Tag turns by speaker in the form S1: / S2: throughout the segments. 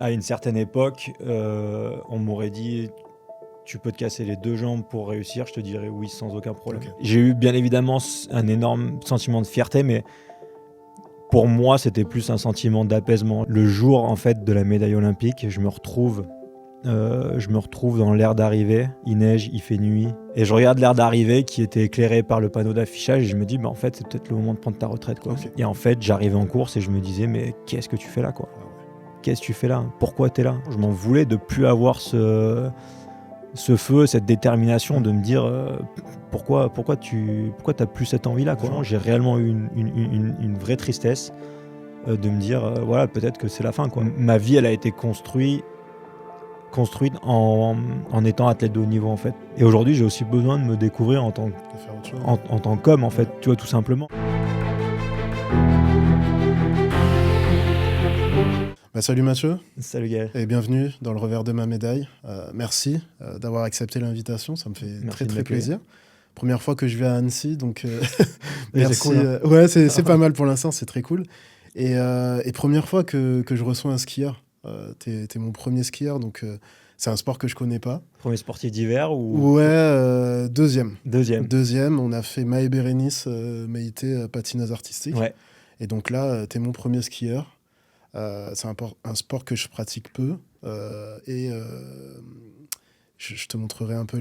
S1: à une certaine époque, on m'aurait dit tu peux te casser les 2 jambes pour réussir, je te dirais oui sans aucun problème.
S2: Ok.
S1: J'ai eu bien évidemment un énorme sentiment de fierté, mais pour moi c'était plus un sentiment d'apaisement. Le jour en fait de la médaille olympique, je me retrouve dans l'aire d'arrivée, il neige, il fait nuit, et je regarde l'aire d'arrivée qui était éclairée par le panneau d'affichage et je me dis en fait c'est peut-être le moment de prendre ta retraite quoi.
S2: Okay.
S1: Et en fait j'arrivais en course et je me disais mais qu'est-ce que tu fais là quoi? Qu'est-ce que tu fais là? Pourquoi t'es là? Je m'en voulais de plus avoir ce feu, cette détermination de me dire pourquoi t'as plus cette envie là quoi. J'ai réellement eu une vraie tristesse de me dire voilà peut-être que c'est la fin quoi. Ma vie elle a été construite en étant athlète de haut niveau en fait. Et aujourd'hui j'ai aussi besoin de me découvrir en tant qu'homme en fait, tu vois, tout simplement.
S2: Salut Mathieu.
S1: Salut Gaël.
S2: Et bienvenue dans le revers de ma médaille. Merci d'avoir accepté l'invitation, ça me fait très plaisir. Première fois que je vais à Annecy, donc merci.
S1: C'est cool, hein.
S2: Ouais, c'est pas mal pour l'instant, c'est très cool. Et première fois que je reçois un skieur. T'es mon premier skieur, donc c'est un sport que je connais pas.
S1: Premier sportif d'hiver ou...
S2: Ouais, deuxième.
S1: Deuxième.
S2: On a fait Maë-Bérénice, Maïté, patineuse artistique.
S1: Ouais.
S2: Et donc là, t'es mon premier skieur. C'est un sport que je pratique peu. Je te montrerai un peu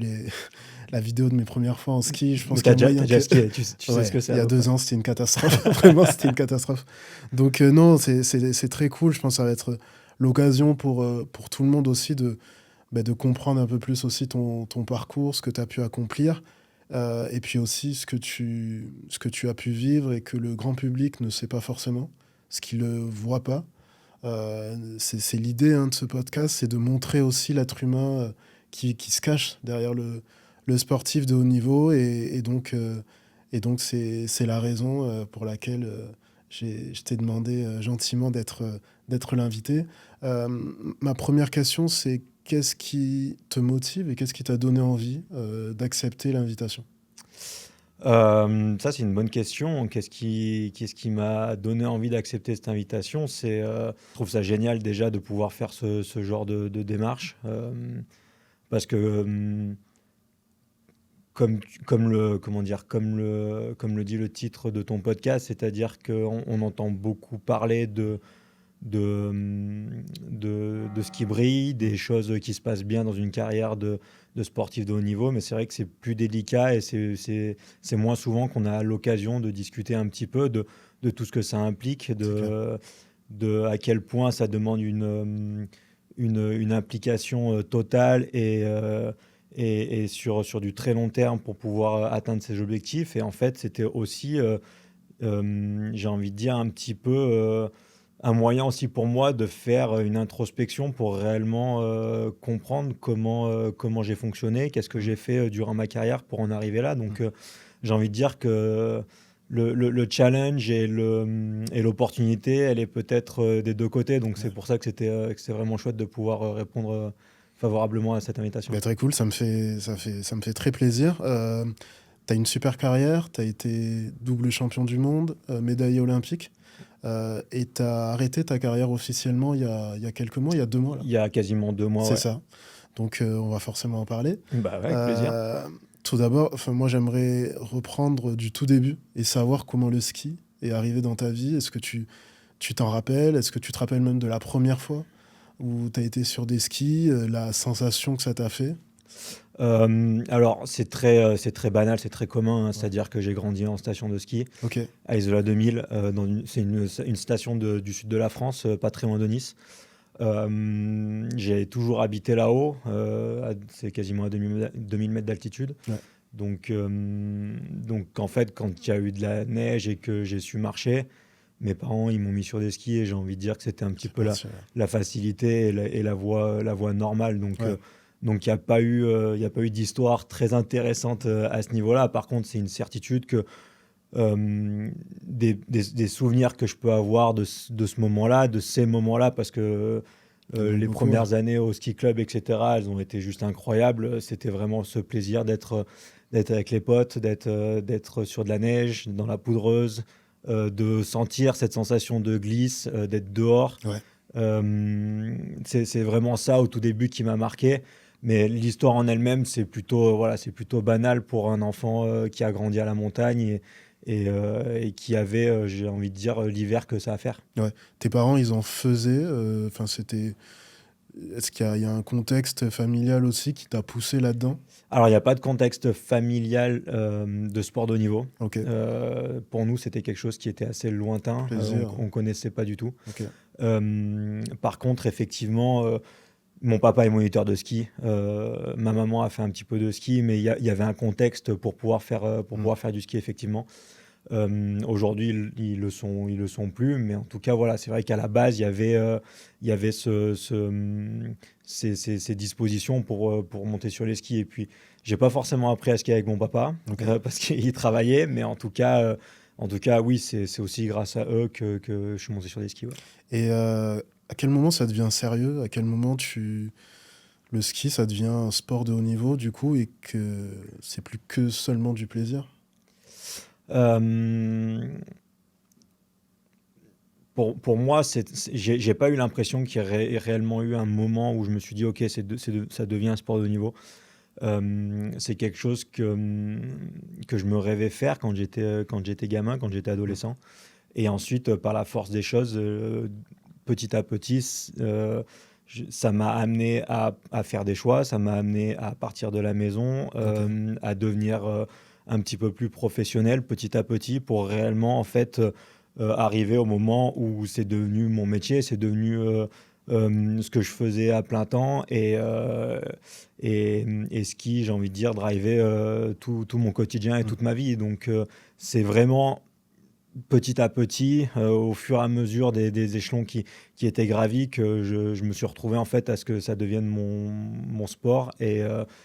S2: la vidéo de mes premières fois en ski. Je pense
S1: t'as déjà skié, tu sais ce que c'est.
S2: Il y a 2 ans, c'était une catastrophe. Vraiment, c'était une catastrophe. Donc non, c'est très cool. Je pense que ça va être l'occasion pour tout le monde aussi de comprendre un peu plus aussi ton parcours, ce que tu as pu accomplir, et puis aussi ce que tu as pu vivre et que le grand public ne sait pas forcément, ce qu'il ne voit pas. C'est l'idée de ce podcast, c'est de montrer aussi l'être humain qui se cache derrière le sportif de haut niveau, et donc c'est la raison pour laquelle je t'ai demandé gentiment d'être l'invité. Ma première question, c'est qu'est-ce qui te motive et qu'est-ce qui t'a donné envie d'accepter l'invitation ?
S1: Ça, c'est une bonne question. Qu'est-ce qui m'a donné envie d'accepter cette invitation ? Je trouve ça génial déjà de pouvoir faire ce genre de démarche. Parce que, comme le dit le titre de ton podcast, c'est-à-dire qu'on entend beaucoup parler de ce qui brille, des choses qui se passent bien dans une carrière de sportif de haut niveau, mais c'est vrai que c'est plus délicat et c'est moins souvent qu'on a l'occasion de discuter un petit peu de tout ce que ça implique, de à quel point ça demande une implication totale et sur du très long terme pour pouvoir atteindre ses objectifs. Et en fait, c'était aussi, j'ai envie de dire, un petit peu un moyen aussi pour moi de faire une introspection pour réellement comprendre comment j'ai fonctionné, qu'est-ce que j'ai fait durant ma carrière pour en arriver là. Donc, j'ai envie de dire que le challenge et l'opportunité, elle est peut-être des deux côtés. Donc, c'est pour ça que c'est vraiment chouette de pouvoir répondre favorablement à cette invitation.
S2: Très cool, ça me fait très plaisir. Tu as une super carrière, tu as été double champion du monde, médaillé olympique. Et tu as arrêté ta carrière officiellement il y a quelques mois, il y a 2 mois là.
S1: Il y a quasiment 2 mois,
S2: c'est ça. Donc on va forcément en parler.
S1: Avec plaisir.
S2: Tout d'abord, moi j'aimerais reprendre du tout début et savoir comment le ski est arrivé dans ta vie. Est-ce que tu t'en rappelles ? Est-ce que tu te rappelles même de la première fois où tu as été sur des skis, la sensation que ça t'a fait ?
S1: Alors, c'est très banal, c'est très commun, c'est-à-dire que j'ai grandi en station de ski, à Isola 2000, c'est une station du sud de la France, pas très loin de Nice. J'ai toujours habité là-haut, c'est quasiment à 2000 mètres d'altitude.
S2: Ouais.
S1: Donc, en fait, quand il y a eu de la neige et que j'ai su marcher, mes parents ils m'ont mis sur des skis et j'ai envie de dire que c'était un petit peu la facilité et la voie normale. Donc, il n'y a pas eu d'histoire très intéressante à ce niveau-là. Par contre, c'est une certitude que des souvenirs que je peux avoir de ce moment-là, de ces moments-là, parce que les premières années au ski club, etc., elles ont été juste incroyables. C'était vraiment ce plaisir d'être avec les potes, d'être sur de la neige, dans la poudreuse, de sentir cette sensation de glisse, d'être dehors.
S2: Ouais.
S1: C'est vraiment ça au tout début qui m'a marqué. Mais l'histoire en elle-même, voilà, c'est plutôt banal pour un enfant qui a grandi à la montagne et qui avait, j'ai envie de dire, l'hiver que ça à faire.
S2: Ouais. Tes parents, ils en faisaient. Enfin, c'était. Est-ce qu'il y a un contexte familial aussi qui t'a poussé là-dedans?
S1: Alors, il n'y a pas de contexte familial de sport de haut niveau.
S2: Ok.
S1: Pour nous, c'était quelque chose qui était assez lointain.
S2: Plaisir.
S1: On ne connaissait pas du tout.
S2: Ok.
S1: Par contre, effectivement, mon papa est moniteur de ski. Ma maman a fait un petit peu de ski, mais il y avait un contexte pour
S2: Mm.
S1: pouvoir faire du ski, effectivement. Aujourd'hui, ils le sont plus, mais en tout cas, voilà, c'est vrai qu'à la base, il y avait ces dispositions pour monter sur les skis. Et puis, j'ai pas forcément appris à skier avec mon papa
S2: Ok.
S1: parce qu'il travaillait, mais en tout cas, oui, c'est aussi grâce à eux que je suis monté sur des skis. Ouais.
S2: Et à quel moment ça devient sérieux? À quel moment le ski, ça devient un sport de haut niveau, du coup, et que c'est plus que seulement du plaisir?
S1: Euh, pour moi, j'ai pas eu l'impression qu'il y ait réellement eu un moment où je me suis dit, OK, ça devient un sport de haut niveau. C'est quelque chose que je me rêvais faire quand j'étais gamin, quand j'étais
S2: Mm.
S1: adolescent. Et ensuite, par la force des choses, petit à petit, ça m'a amené à faire des choix, ça m'a amené à partir de la maison,
S2: Ok.
S1: à devenir un petit peu plus professionnel petit à petit pour réellement, en fait, arriver au moment où c'est devenu mon métier, c'est devenu ce que je faisais à plein temps et ce qui, j'ai envie de dire, drivait tout mon quotidien et
S2: Mm.
S1: toute ma vie. Donc, c'est vraiment petit à petit, au fur et à mesure des échelons qui étaient gravis, que je me suis retrouvé en fait à ce que ça devienne mon sport et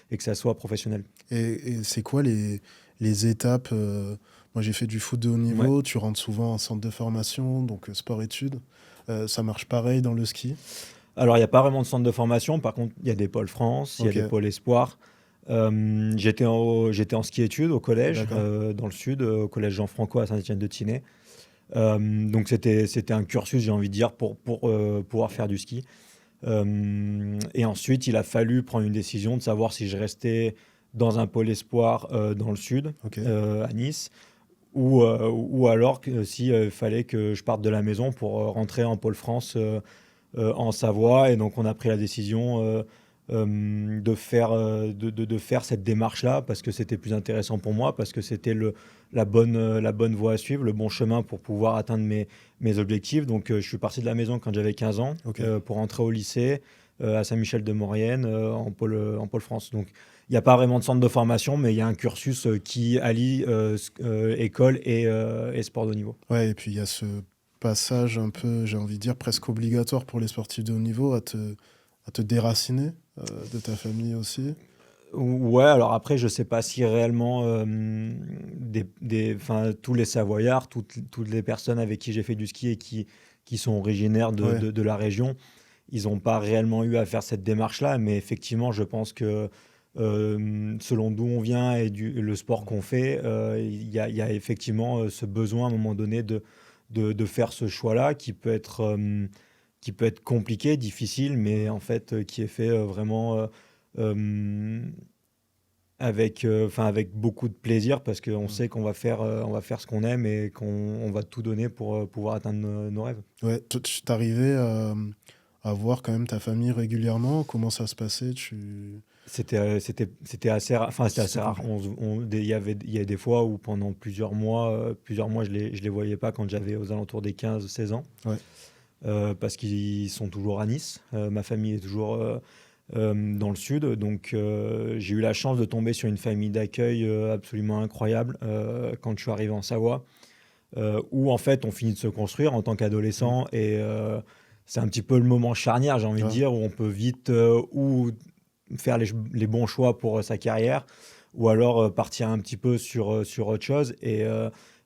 S1: que ça soit professionnel.
S2: Et c'est quoi les étapes? Moi, j'ai fait du foot de haut
S1: Ouais.
S2: niveau. Tu rentres souvent en centre de formation, donc sport-études. Ça marche pareil dans le ski?
S1: Alors, il n'y a pas vraiment de centre de formation. Par contre, il y a des pôles France, il y a
S2: Ok.
S1: des pôles Espoir. J'étais en ski-études au collège,
S2: D'accord.
S1: dans le sud, au collège Jean-Franco à Saint-Étienne-de-Tinée. Donc, c'était un cursus, j'ai envie de dire, pour pouvoir faire du ski. Et ensuite, il a fallu prendre une décision de savoir si je restais dans un pôle espoir dans le sud,
S2: Ok.
S1: à Nice, ou alors si fallait que je parte de la maison pour rentrer en pôle France en Savoie. Et donc, on a pris la décision de faire cette démarche-là parce que c'était plus intéressant pour moi, parce que c'était la bonne voie à suivre, le bon chemin pour pouvoir atteindre mes objectifs. Donc, je suis parti de la maison quand j'avais 15 ans
S2: Ok.
S1: pour entrer au lycée à Saint-Michel-de-Maurienne en pôle France. Donc, il n'y a pas vraiment de centre de formation, mais il y a un cursus qui allie école et sport de haut niveau.
S2: Ouais, et puis il y a ce passage un peu, j'ai envie de dire, presque obligatoire pour les sportifs de haut niveau à te déraciner de ta famille aussi.
S1: Ouais, alors après, je sais pas si réellement enfin, tous les Savoyards, toutes les personnes avec qui j'ai fait du ski et qui sont originaires
S2: Ouais.
S1: de la région, ils n'ont pas réellement eu à faire cette démarche-là. Mais effectivement, je pense que selon d'où on vient et le sport qu'on fait, il y a effectivement ce besoin à un moment donné de faire ce choix-là qui peut être compliqué, difficile, mais en fait, qui est fait vraiment. Euh, avec beaucoup de plaisir parce qu'on
S2: Mm.
S1: sait on va faire ce qu'on aime et qu'on va tout donner pour pouvoir atteindre nos rêves.
S2: Ouais, toi, tu t'arrivais à voir quand même ta famille régulièrement? Comment ça se passait?
S1: C'était assez rare. Enfin, c'était assez
S2: C'était
S1: rare.
S2: compliqué.
S1: Il y a des fois où pendant plusieurs mois, je les voyais pas quand j'avais aux alentours des 15 16 ans
S2: Ouais.
S1: parce qu'ils sont toujours à Nice. Ma famille est toujours dans le sud. Donc, j'ai eu la chance de tomber sur une famille d'accueil absolument incroyable quand je suis arrivé en Savoie. Où en fait on finit de se construire en tant
S2: Mm.
S1: qu'adolescent et c'est un petit peu le moment charnière, j'ai envie de
S2: Ouais.
S1: dire, où on peut vite ou faire les bons choix pour sa carrière ou alors partir un petit peu sur autre chose. Et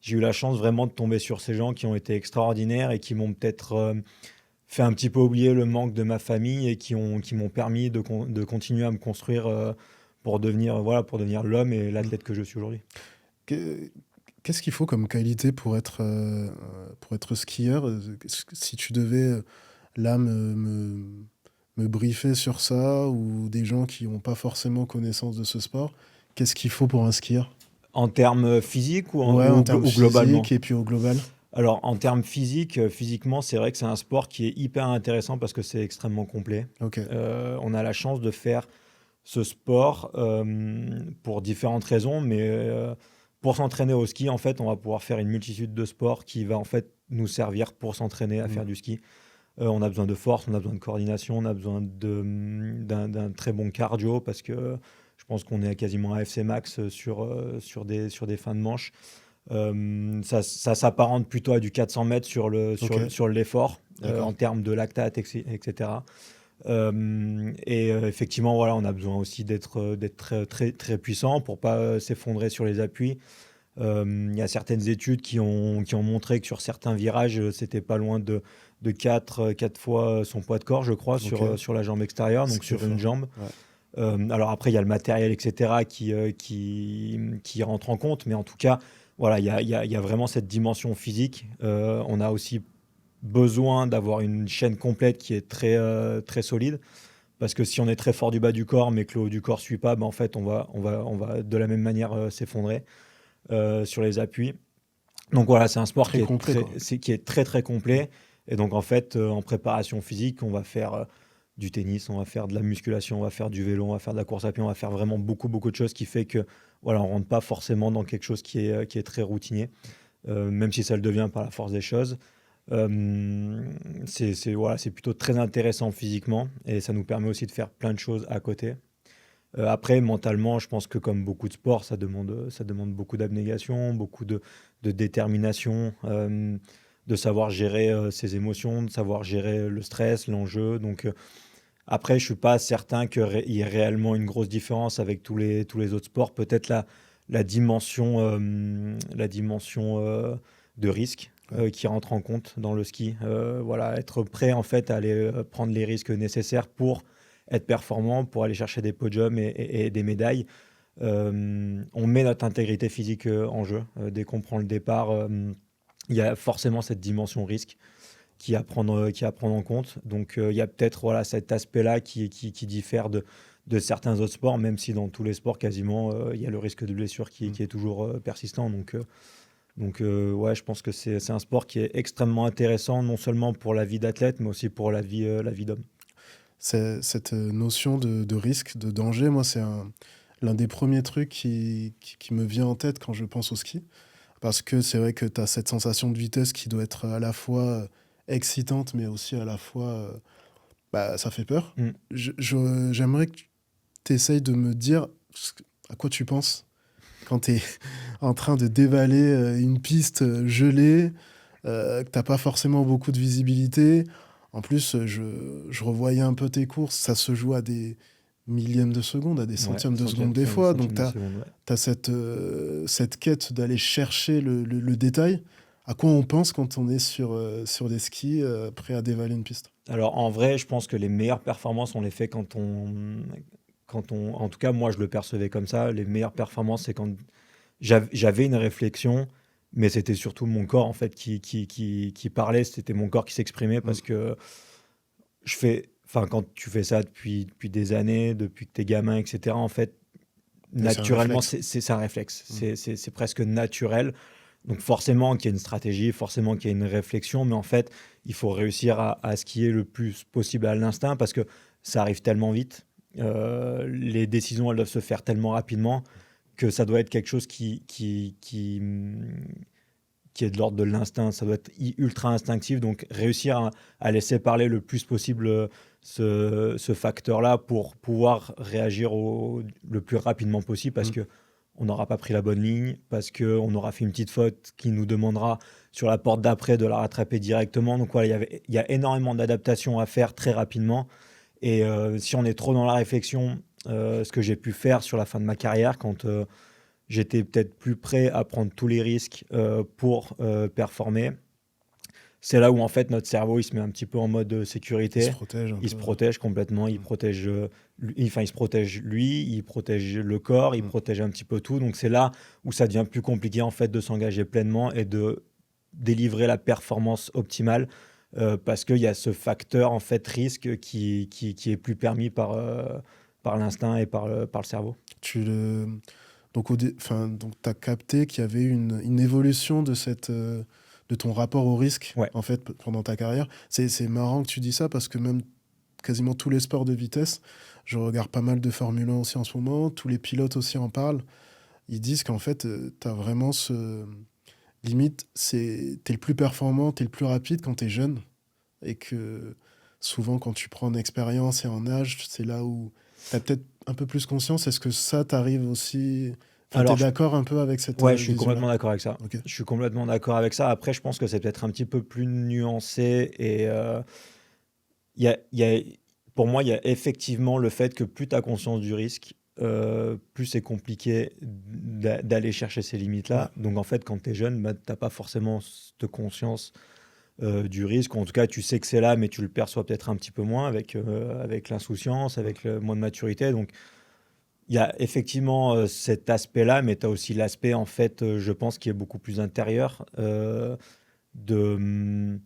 S1: j'ai eu la chance vraiment de tomber sur ces gens qui ont été extraordinaires et qui m'ont peut-être fait un petit peu oublier le manque de ma famille et qui m'ont permis de continuer à me construire pour devenir l'homme et
S2: Mm.
S1: l'athlète que je suis aujourd'hui.
S2: Que- Qu'est-ce qu'il faut comme qualité pour être skieur? Si tu devais là me briefer sur ça, ou des gens qui n'ont pas forcément connaissance de ce sport, qu'est-ce qu'il faut pour un skieur?
S1: En termes physiques ou,
S2: Ouais, en termes
S1: ou globalement?
S2: physiques et puis au global.
S1: Alors, en termes physiques, physiquement, c'est vrai que c'est un sport qui est hyper intéressant parce que c'est extrêmement complet.
S2: Ok,
S1: On a la chance de faire ce sport pour différentes raisons, mais pour s'entraîner au ski, en fait, on va pouvoir faire une multitude de sports qui va en fait nous servir pour s'entraîner à
S2: mm,
S1: faire du ski. On a besoin de force, on a besoin de coordination, on a besoin d'un très bon cardio parce que je pense qu'on est quasiment à FC max sur des fins de manche. Ça s'apparente plutôt à du 400 mètres
S2: ok,
S1: sur l'effort en
S2: d'accord.
S1: termes de lactate, etc. Effectivement, voilà, on a besoin aussi d'être très, très, très puissant pour pas s'effondrer sur les appuis. Il y a certaines études qui ont montré que sur certains virages, c'était pas loin de 4 fois son poids de corps, je crois,
S2: Ok,
S1: sur la jambe extérieure,
S2: ce
S1: donc
S2: qui est
S1: sur une
S2: fort.
S1: jambe.
S2: Ouais.
S1: Alors après, il y a le matériel, etc., qui rentre en compte, mais en tout cas, voilà, il y a vraiment cette dimension physique. On a aussi besoin d'avoir une chaîne complète qui est très solide, parce que si on est très fort du bas du corps, mais que le haut du corps ne suit pas, ben en fait, on va de la même manière s'effondrer sur les appuis. Donc voilà, c'est un sport
S2: Très complet, quoi.
S1: qui est très très complet. Et donc en fait, en préparation physique, on va faire du tennis, on va faire de la musculation, on va faire du vélo, on va faire de la course à pied, on va faire vraiment beaucoup de choses qui fait que voilà, on rentre pas forcément dans quelque chose qui est très routinier, même si ça le devient par la force des choses. Voilà, c'est plutôt très intéressant physiquement et ça nous permet aussi de faire plein de choses à côté. Après, mentalement, je pense que comme beaucoup de sports, ça demande beaucoup d'abnégation, de détermination, de savoir gérer ses émotions, de savoir gérer le stress, l'enjeu. Donc, après, je ne suis pas certain qu'il y ait réellement une grosse différence avec tous les autres sports. Peut-être la dimension de risque
S2: Ouais.
S1: qui rentre en compte dans le ski. Voilà, être prêt en fait à aller prendre les risques nécessaires pour être performant, pour aller chercher des podiums et des médailles. On met notre intégrité physique en jeu. Dès qu'on prend le départ, il y a forcément cette dimension risque qui est à prendre en compte. Donc il y a peut-être voilà, cet aspect-là qui diffère de certains autres sports, même si dans tous les sports quasiment, il y a le risque de blessure
S2: Mm.
S1: qui est toujours persistant. Donc ouais, je pense que c'est un sport qui est extrêmement intéressant, non seulement pour la vie d'athlète, mais aussi pour la vie d'homme.
S2: Cette notion de risque, de danger, moi, c'est l'un des premiers trucs qui me vient en tête quand je pense au ski. Parce que c'est vrai que tu as cette sensation de vitesse qui doit être à la fois excitante, mais aussi à la fois, bah, ça fait peur.
S1: Mm.
S2: J'aimerais que tu essayes de me dire à quoi tu penses quand tu es en train de dévaler une piste gelée, que t'as pas forcément beaucoup de visibilité. En plus, je revoyais un peu tes courses, ça se joue à des millièmes de seconde, à des
S1: Ouais,
S2: centièmes de seconde des fois. Donc,
S1: centième
S2: tu
S1: de
S2: as,
S1: seconde, ouais.
S2: cette quête d'aller chercher le détail. À quoi on pense quand on est sur des skis prêt à dévaler une piste?
S1: Alors en vrai, je pense que les meilleures performances, on les fait en tout cas, moi je le percevais comme ça. Les meilleures performances, c'est quand j'avais une réflexion, mais c'était surtout mon corps en fait qui parlait. C'était mon corps qui s'exprimait
S2: Mm.
S1: parce que enfin, quand tu fais ça depuis des années, depuis que t'es gamin, etc., en fait,
S2: Et c'est un
S1: naturellement,
S2: réflexe.
S1: c'est un réflexe.
S2: Mm.
S1: C'est presque naturel. Donc forcément qu'il y a une stratégie, forcément qu'il y a une réflexion, mais en fait, il faut réussir à skier le plus possible à l'instinct parce que ça arrive tellement vite. Les décisions, elles doivent se faire tellement rapidement que ça doit être quelque chose qui est de l'ordre de l'instinct. Ça doit être ultra instinctif. Donc réussir à laisser parler le plus possible ce facteur-là pour pouvoir réagir le plus rapidement possible parce
S2: Mm.
S1: que on n'aura pas pris la bonne ligne, parce qu'on aura fait une petite faute qui nous demandera sur la porte d'après de la rattraper directement. Donc voilà, il y a énormément d'adaptations à faire très rapidement. Et si on est trop dans la réflexion, ce que j'ai pu faire sur la fin de ma carrière, quand j'étais peut-être plus prêt à prendre tous les risques pour performer, c'est là où en fait notre cerveau il se met un petit peu en mode
S2: Il se
S1: sécurité.
S2: protège un
S1: Il se
S2: peu.
S1: protège complètement,
S2: Mm.
S1: il se protège lui, il protège le corps, il
S2: Mm.
S1: protège un petit peu tout. Donc c'est là où ça devient plus compliqué en fait de s'engager pleinement et de délivrer la performance optimale parce qu'il y a ce facteur en fait risque qui est plus permis par l'instinct et par le cerveau.
S2: Tu le... donc, tu as capté qu'il y avait une évolution de ton rapport au risque,
S1: Ouais.
S2: en fait, pendant ta carrière. C'est marrant que tu dis ça parce que même quasiment tous les sports de vitesse, je regarde pas mal de Formule 1 aussi en ce moment, tous les pilotes aussi en parlent. Ils disent qu'en fait, tu as vraiment ce. Limite, t'es le plus performant, t'es le plus rapide quand t'es jeune. Et que souvent, quand tu prends en expérience et en âge, c'est là où t'as peut-être un peu plus conscience. Est-ce que ça t'arrive aussi? Enfin, t'es
S1: Alors,
S2: d'accord un peu avec cette
S1: ouais, je suis
S2: vision-là?
S1: complètement d'accord avec ça.
S2: Ok.
S1: Je suis complètement d'accord avec ça. Après, je pense que c'est peut-être un petit peu plus nuancé et il y a, pour moi, il y a effectivement le fait que plus tu as conscience du risque, plus c'est compliqué d'aller chercher ces
S2: Ouais,
S1: limites-là. Donc, en fait, quand tu es jeune, bah, tu n'as pas forcément cette conscience du risque. En tout cas, tu sais que c'est là, mais tu le perçois peut-être un petit peu moins avec l'insouciance, avec le moins de maturité. Donc, il y a effectivement cet aspect-là, mais tu as aussi l'aspect, en fait, je pense, qui est beaucoup plus intérieur de.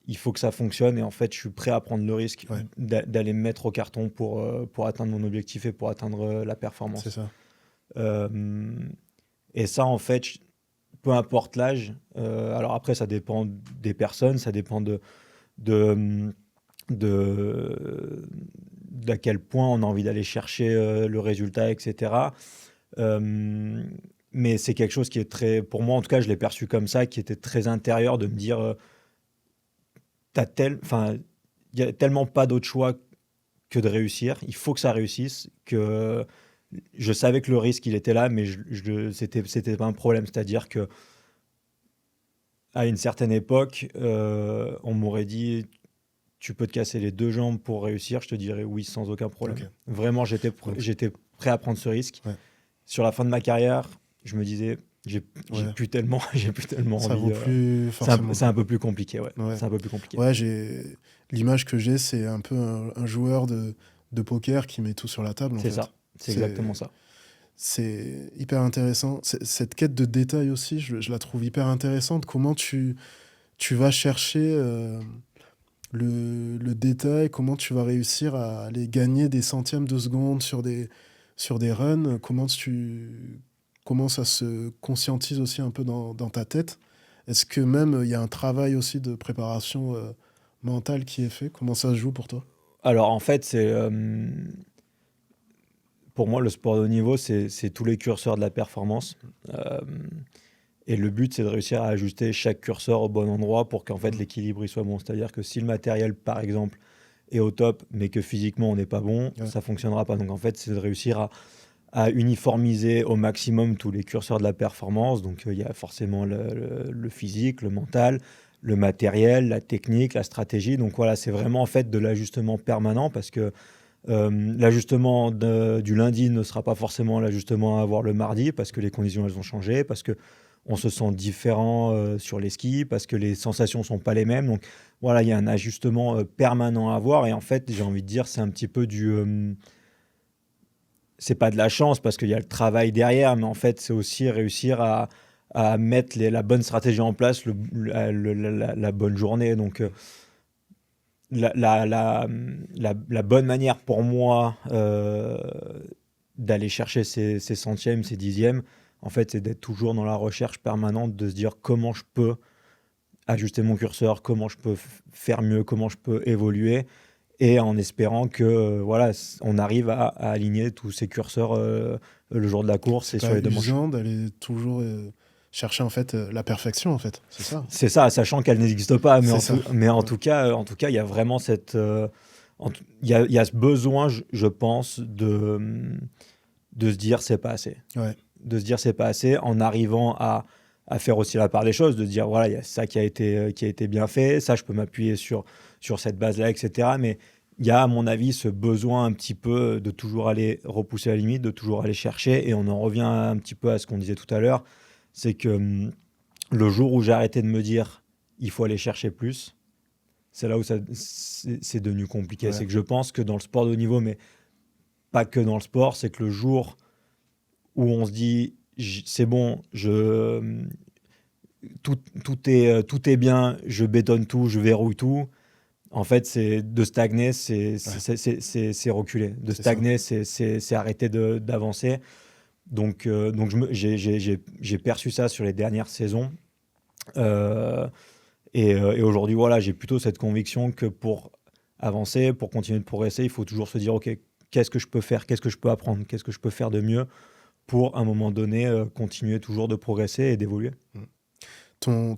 S1: Il faut que ça fonctionne et en fait, je suis prêt à prendre le risque
S2: ouais,
S1: d'aller me mettre au carton pour atteindre mon objectif et pour atteindre la
S2: c'est
S1: performance.
S2: ça.
S1: Euh, et ça, en fait, peu importe l'âge, alors après, ça dépend des personnes, ça dépend de, de, d'à quel point on a envie d'aller chercher le résultat, etc. Euh, mais c'est quelque chose qui est très, pour moi en tout cas, je l'ai perçu comme ça, qui était très intérieur de me dire, enfin, il y a tellement pas d'autre choix que de réussir. Il faut que ça réussisse. Que je savais que le risque il était là, mais c'était pas un problème. C'est-à-dire que à une certaine époque, on m'aurait dit tu peux te casser les deux jambes pour réussir. Je te dirais oui sans aucun
S2: Ok.
S1: problème. Vraiment,
S2: Donc,
S1: j'étais prêt à prendre ce risque.
S2: ouais,
S1: Sur la fin de ma carrière, je me disais j'ai
S2: ouais.
S1: plus tellement j'ai plus tellement
S2: Ça
S1: envie.
S2: vaut plus forcément le
S1: C'est un
S2: coup.
S1: peu plus compliqué, ouais.
S2: Ouais,
S1: C'est un peu plus compliqué.
S2: ouais, l'image que j'ai, c'est un peu un joueur de poker qui met tout sur la table, en
S1: C'est
S2: fait.
S1: ça. C'est exactement
S2: C'est,
S1: ça.
S2: c'est hyper intéressant. Cette quête de détail aussi, je la trouve hyper intéressante. Comment tu vas chercher le détail, comment tu vas réussir à aller gagner des centièmes de seconde sur des runs, comment ça se conscientise aussi un peu dans ta tête. Est-ce que même il y a un travail aussi de préparation mentale qui est fait? Comment ça se joue pour toi?
S1: Alors en fait, pour moi le sport de haut niveau, c'est tous les curseurs de la performance. Euh, et le but, c'est de réussir à ajuster chaque curseur au bon endroit pour qu'en fait
S2: Mm.
S1: l'équilibre il soit bon. C'est-à-dire que si le matériel, par exemple, est au top, mais que physiquement on n'est pas bon,
S2: Ouais,
S1: ça fonctionnera pas. Donc en fait, c'est de réussir à uniformiser au maximum tous les curseurs de la performance. Donc il y a forcément le physique, le mental, le matériel, la technique, la stratégie. Donc voilà, c'est vraiment en fait de l'ajustement permanent parce que l'ajustement du lundi ne sera pas forcément l'ajustement à avoir le mardi parce que les conditions elles ont changé, parce que on se sent différent sur les skis, parce que les sensations sont pas les mêmes. Donc voilà, il y a un ajustement permanent à avoir et en fait, j'ai envie de dire, c'est un petit peu c'est pas de la chance parce qu'il y a le travail derrière, mais en fait, c'est aussi réussir à mettre la bonne stratégie en place la bonne journée. Donc, la, la, la, la bonne manière pour moi d'aller chercher ces centièmes, ces dixièmes, en fait, c'est d'être toujours dans la recherche permanente de se dire comment je peux ajuster mon curseur, comment je peux faire mieux, comment je peux évoluer et en espérant que voilà, on arrive à aligner tous ces curseurs le jour de la course
S2: c'est
S1: et sur
S2: pas
S1: les deux manches.
S2: usant d'aller toujours chercher en fait la perfection en fait, c'est ça.
S1: C'est ça, sachant qu'elle n'existe pas,
S2: C'est ça.
S1: mais
S2: Ouais.
S1: en tout cas, il y a vraiment il y a ce besoin, je pense, de se dire c'est pas assez.
S2: Ouais.
S1: De se dire c'est pas assez en arrivant à faire aussi la part des choses, de se dire voilà, il y a ça qui a été bien fait, ça je peux m'appuyer sur cette base-là, etc. Mais il y a à mon avis ce besoin un petit peu de toujours aller repousser la limite, de toujours aller chercher, et on en revient un petit peu à ce qu'on disait tout à l'heure, c'est que le jour où j'ai arrêté de me dire il faut aller chercher plus, c'est là où c'est devenu compliqué.
S2: Ouais.
S1: C'est que je pense que dans le sport de haut niveau, mais pas que dans le sport, c'est que le jour où on se dit c'est bon, tout est bien, je bétonne tout, je verrouille tout. En fait, c'est de stagner, c'est reculer. De
S2: C'est ça.
S1: stagner, c'est arrêter d'avancer. Donc j'ai perçu ça sur les dernières saisons. Euh, et aujourd'hui, voilà, j'ai plutôt cette conviction que pour avancer, pour continuer de progresser, il faut toujours se dire, OK, qu'est-ce que je peux faire? Qu'est-ce que je peux apprendre? Qu'est-ce que je peux faire de mieux pour, à un moment donné, continuer toujours de progresser et d'évoluer?
S2: Mm.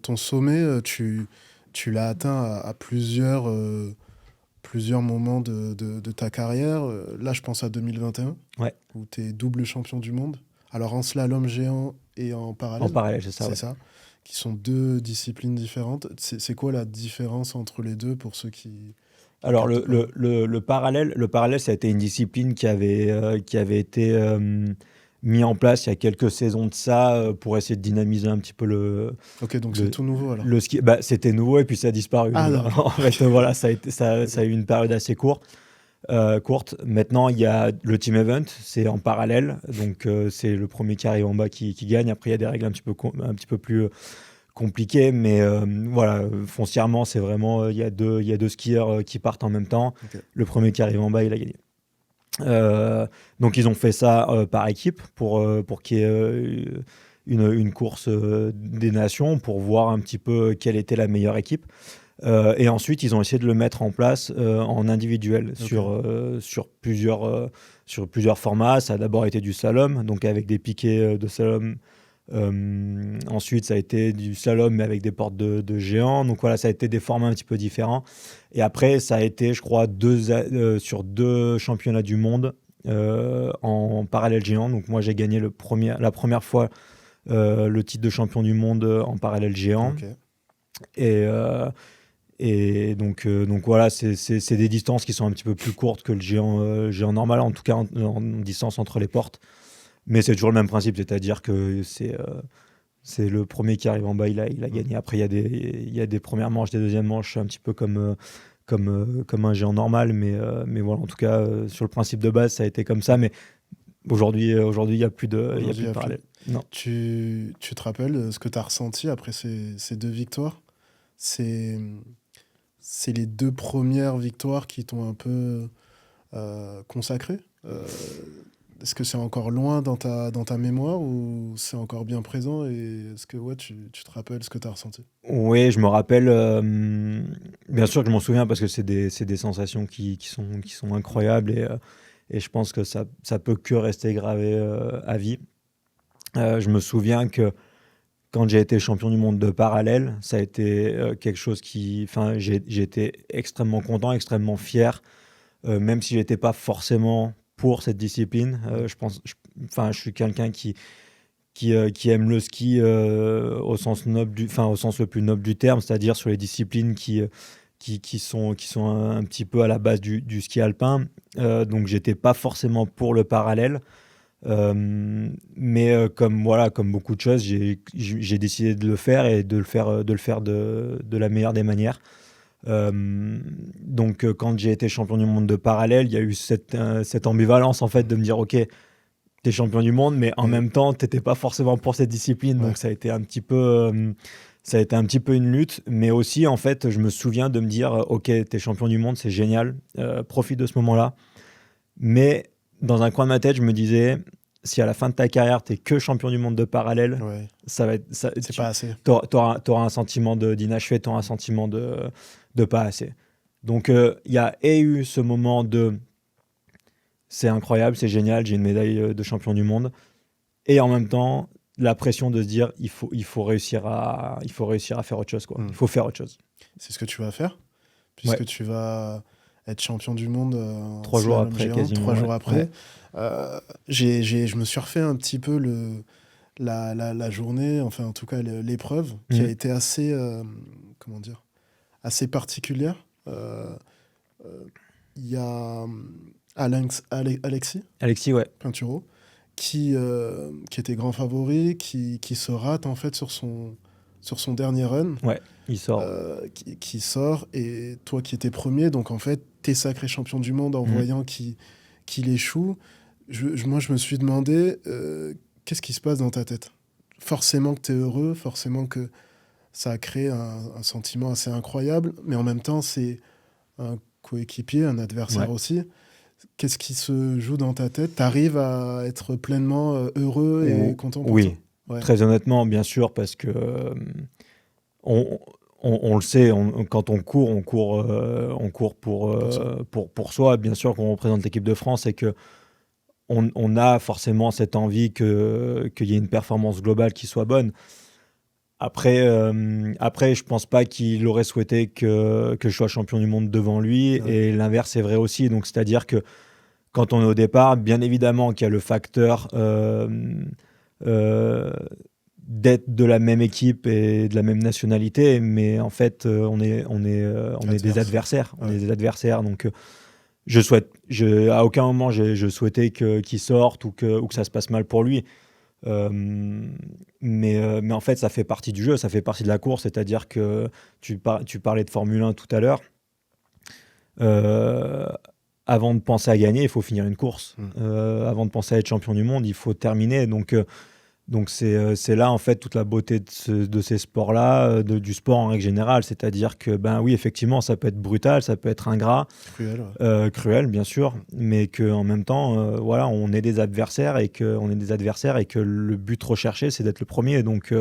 S2: Ton sommet, tu l'as atteint à plusieurs moments de ta carrière. Là, je pense à 2021,
S1: Ouais,
S2: où tu es double champion du monde. Alors en slalom géant et en
S1: en
S2: parallèle,
S1: parallèle, c'est ça,
S2: c'est
S1: ouais.
S2: ça, qui sont deux disciplines différentes. C'est quoi la différence entre les deux pour ceux qui
S1: Alors,
S2: captent pas?
S1: le parallèle, ça a été une discipline qui avait été mis en place il y a quelques saisons de ça pour essayer de dynamiser un petit peu
S2: Ok, donc c'est
S1: le,
S2: tout nouveau alors.
S1: le ski. Bah, c'était nouveau et puis ça a disparu.
S2: Ah,
S1: Donc,
S2: d'accord.
S1: en fait, voilà, ça a
S2: Ok.
S1: eu une période assez courte. Maintenant, il y a le team event, c'est en parallèle. Donc, c'est le premier qui arrive en bas qui gagne. Après, il y a des règles un petit peu plus compliqué, mais voilà, foncièrement, c'est vraiment, il y a deux skieurs qui partent en même temps.
S2: Ok.
S1: Le premier qui arrive en bas, il a gagné. Donc, ils ont fait ça par équipe pour qu'il y ait une course des nations pour voir un petit peu quelle était la meilleure équipe. Et ensuite, ils ont essayé de le mettre en place en individuel
S2: Ok.
S1: sur plusieurs formats. Ça a d'abord été du slalom, donc avec des piquets de slalom. Ensuite, ça a été du slalom, mais avec des portes de géants. Donc voilà, ça a été des formats un petit peu différents. Et après, ça a été, je crois, sur deux championnats du monde en parallèle géant. Donc moi, j'ai gagné la première fois le titre de champion du monde en parallèle géant.
S2: Ok.
S1: Et, donc voilà, c'est des distances qui sont un petit peu plus courtes que le géant normal, en tout cas en distance entre les portes. Mais c'est toujours le même principe, c'est-à-dire que c'est le premier qui arrive en bas, il a
S2: Mm.
S1: gagné. Après, il y a des premières manches, des deuxièmes manches, un petit peu comme un géant normal. Mais voilà, en tout cas, sur le principe de base, ça a été comme ça. Mais aujourd'hui, il n'y a il y a
S2: Aujourd'hui, il
S1: plus
S2: n'y
S1: de
S2: a plus.
S1: parallèle. Non.
S2: Tu te rappelles ce que tu as ressenti après ces deux victoires? C'est, c'est les deux premières victoires qui t'ont un peu consacré. Est-ce que c'est encore loin dans ta mémoire ou c'est encore bien présent? Et est-ce que ouais, tu te rappelles ce que tu as ressenti?
S1: Oui, je me rappelle. Bien sûr que je m'en souviens parce que c'est des sensations qui sont incroyables et je pense que ça peut que rester gravé à vie. Je me souviens que quand j'ai été champion du monde de parallèle, ça a été quelque chose enfin, j'ai été extrêmement content, extrêmement fier, même si j'étais pas forcément pour cette discipline.
S2: Mm.
S1: Enfin, je suis quelqu'un qui aime le ski au sens noble enfin, au sens le plus noble du terme, c'est-à-dire sur les disciplines qui sont un petit peu à la base du ski alpin. Donc, j'étais pas forcément pour le parallèle. Mais comme beaucoup de choses, j'ai décidé de le faire et de le faire de la meilleure des manières. Donc, quand j'ai été champion du monde de parallèle, il y a eu cette ambivalence en fait de me dire, ok, t'es champion du monde, mais en
S2: Mais
S1: même temps, t'étais pas forcément pour cette discipline,
S2: ouais,
S1: donc ça a été un petit peu une lutte. Mais aussi, en fait, je me souviens de me dire, ok, t'es champion du monde, c'est génial, profite de ce moment-là. Mais dans un coin de ma tête, je me disais, si à la fin de ta carrière, t'es que champion du monde de parallèle,
S2: ouais,
S1: ça va être,
S2: c'est pas assez.
S1: t'auras un sentiment d'inachevé, t'auras un sentiment de pas assez. Donc, il y a eu ce moment de c'est incroyable, c'est génial, j'ai une médaille de champion du monde. Et en même temps, la pression de se dire il faut réussir à faire autre chose, quoi.
S2: Mm.
S1: Il faut faire autre chose.
S2: C'est ce que tu vas faire,
S1: Ouais,
S2: puisque tu vas être champion du monde en
S1: 3 jours
S2: slalom
S1: après,
S2: géant, trois
S1: quasiment, ouais.
S2: jours
S1: Ouais.
S2: après. Je me suis refait un petit peu la journée, enfin en tout cas l'épreuve, qui a
S1: Mm.
S2: été assez, comment dire, assez particulière. Euh, Il y a Alexis
S1: Alexis, ouais.
S2: Pinturo qui était grand favori, qui se rate en fait sur son dernier run,
S1: Ouais, il sort.
S2: qui sort, et toi qui étais premier, donc en fait, t'es sacré champion du monde en
S1: Mm.
S2: voyant qu'il échoue. Moi, je me suis demandé, qu'est-ce qui se passe dans ta tête? Forcément que t'es heureux, forcément que ça a créé un sentiment assez incroyable, mais en même temps, c'est un coéquipier, un adversaire
S1: Ouais.
S2: aussi. Qu'est-ce qui se joue dans ta tête? T'arrives à être pleinement heureux et content pour ça?
S1: Oui,
S2: Ouais,
S1: très honnêtement, bien sûr, parce que on, on le sait, quand on court
S2: pour ça.
S1: pour soi. Bien sûr qu'on représente l'équipe de France et que on a forcément cette envie qu'il y ait une performance globale qui soit bonne. Après, je pense pas qu'il aurait souhaité que je sois champion du monde devant lui,
S2: Ouais,
S1: et l'inverse est vrai aussi. Donc, c'est-à-dire que quand on est au départ, bien évidemment qu'il y a le facteur euh, d'être de la même équipe et de la même nationalité, mais en fait, on est des
S2: adverse.
S1: adversaires. On
S2: Ouais.
S1: est des adversaires. Donc, à aucun moment, je souhaitais qu'il sorte ou que ça se passe mal pour lui. Euh, mais en fait, ça fait partie du jeu, ça fait partie de la course. C'est-à-dire que tu parlais de Formule 1 tout à l'heure. Euh, Avant de penser à gagner, il faut finir une course.
S2: Mm.
S1: Avant de penser à être champion du monde, il faut terminer. Donc c'est là en fait toute la beauté de ces sports-là, du sport en règle générale. C'est-à-dire que ben oui, effectivement, ça peut être brutal, ça peut être ingrat,
S2: Cruel, ouais.
S1: cruel bien sûr,
S2: Mm.
S1: mais qu'en même temps, voilà, on est des adversaires et que le but recherché, c'est d'être le premier. Donc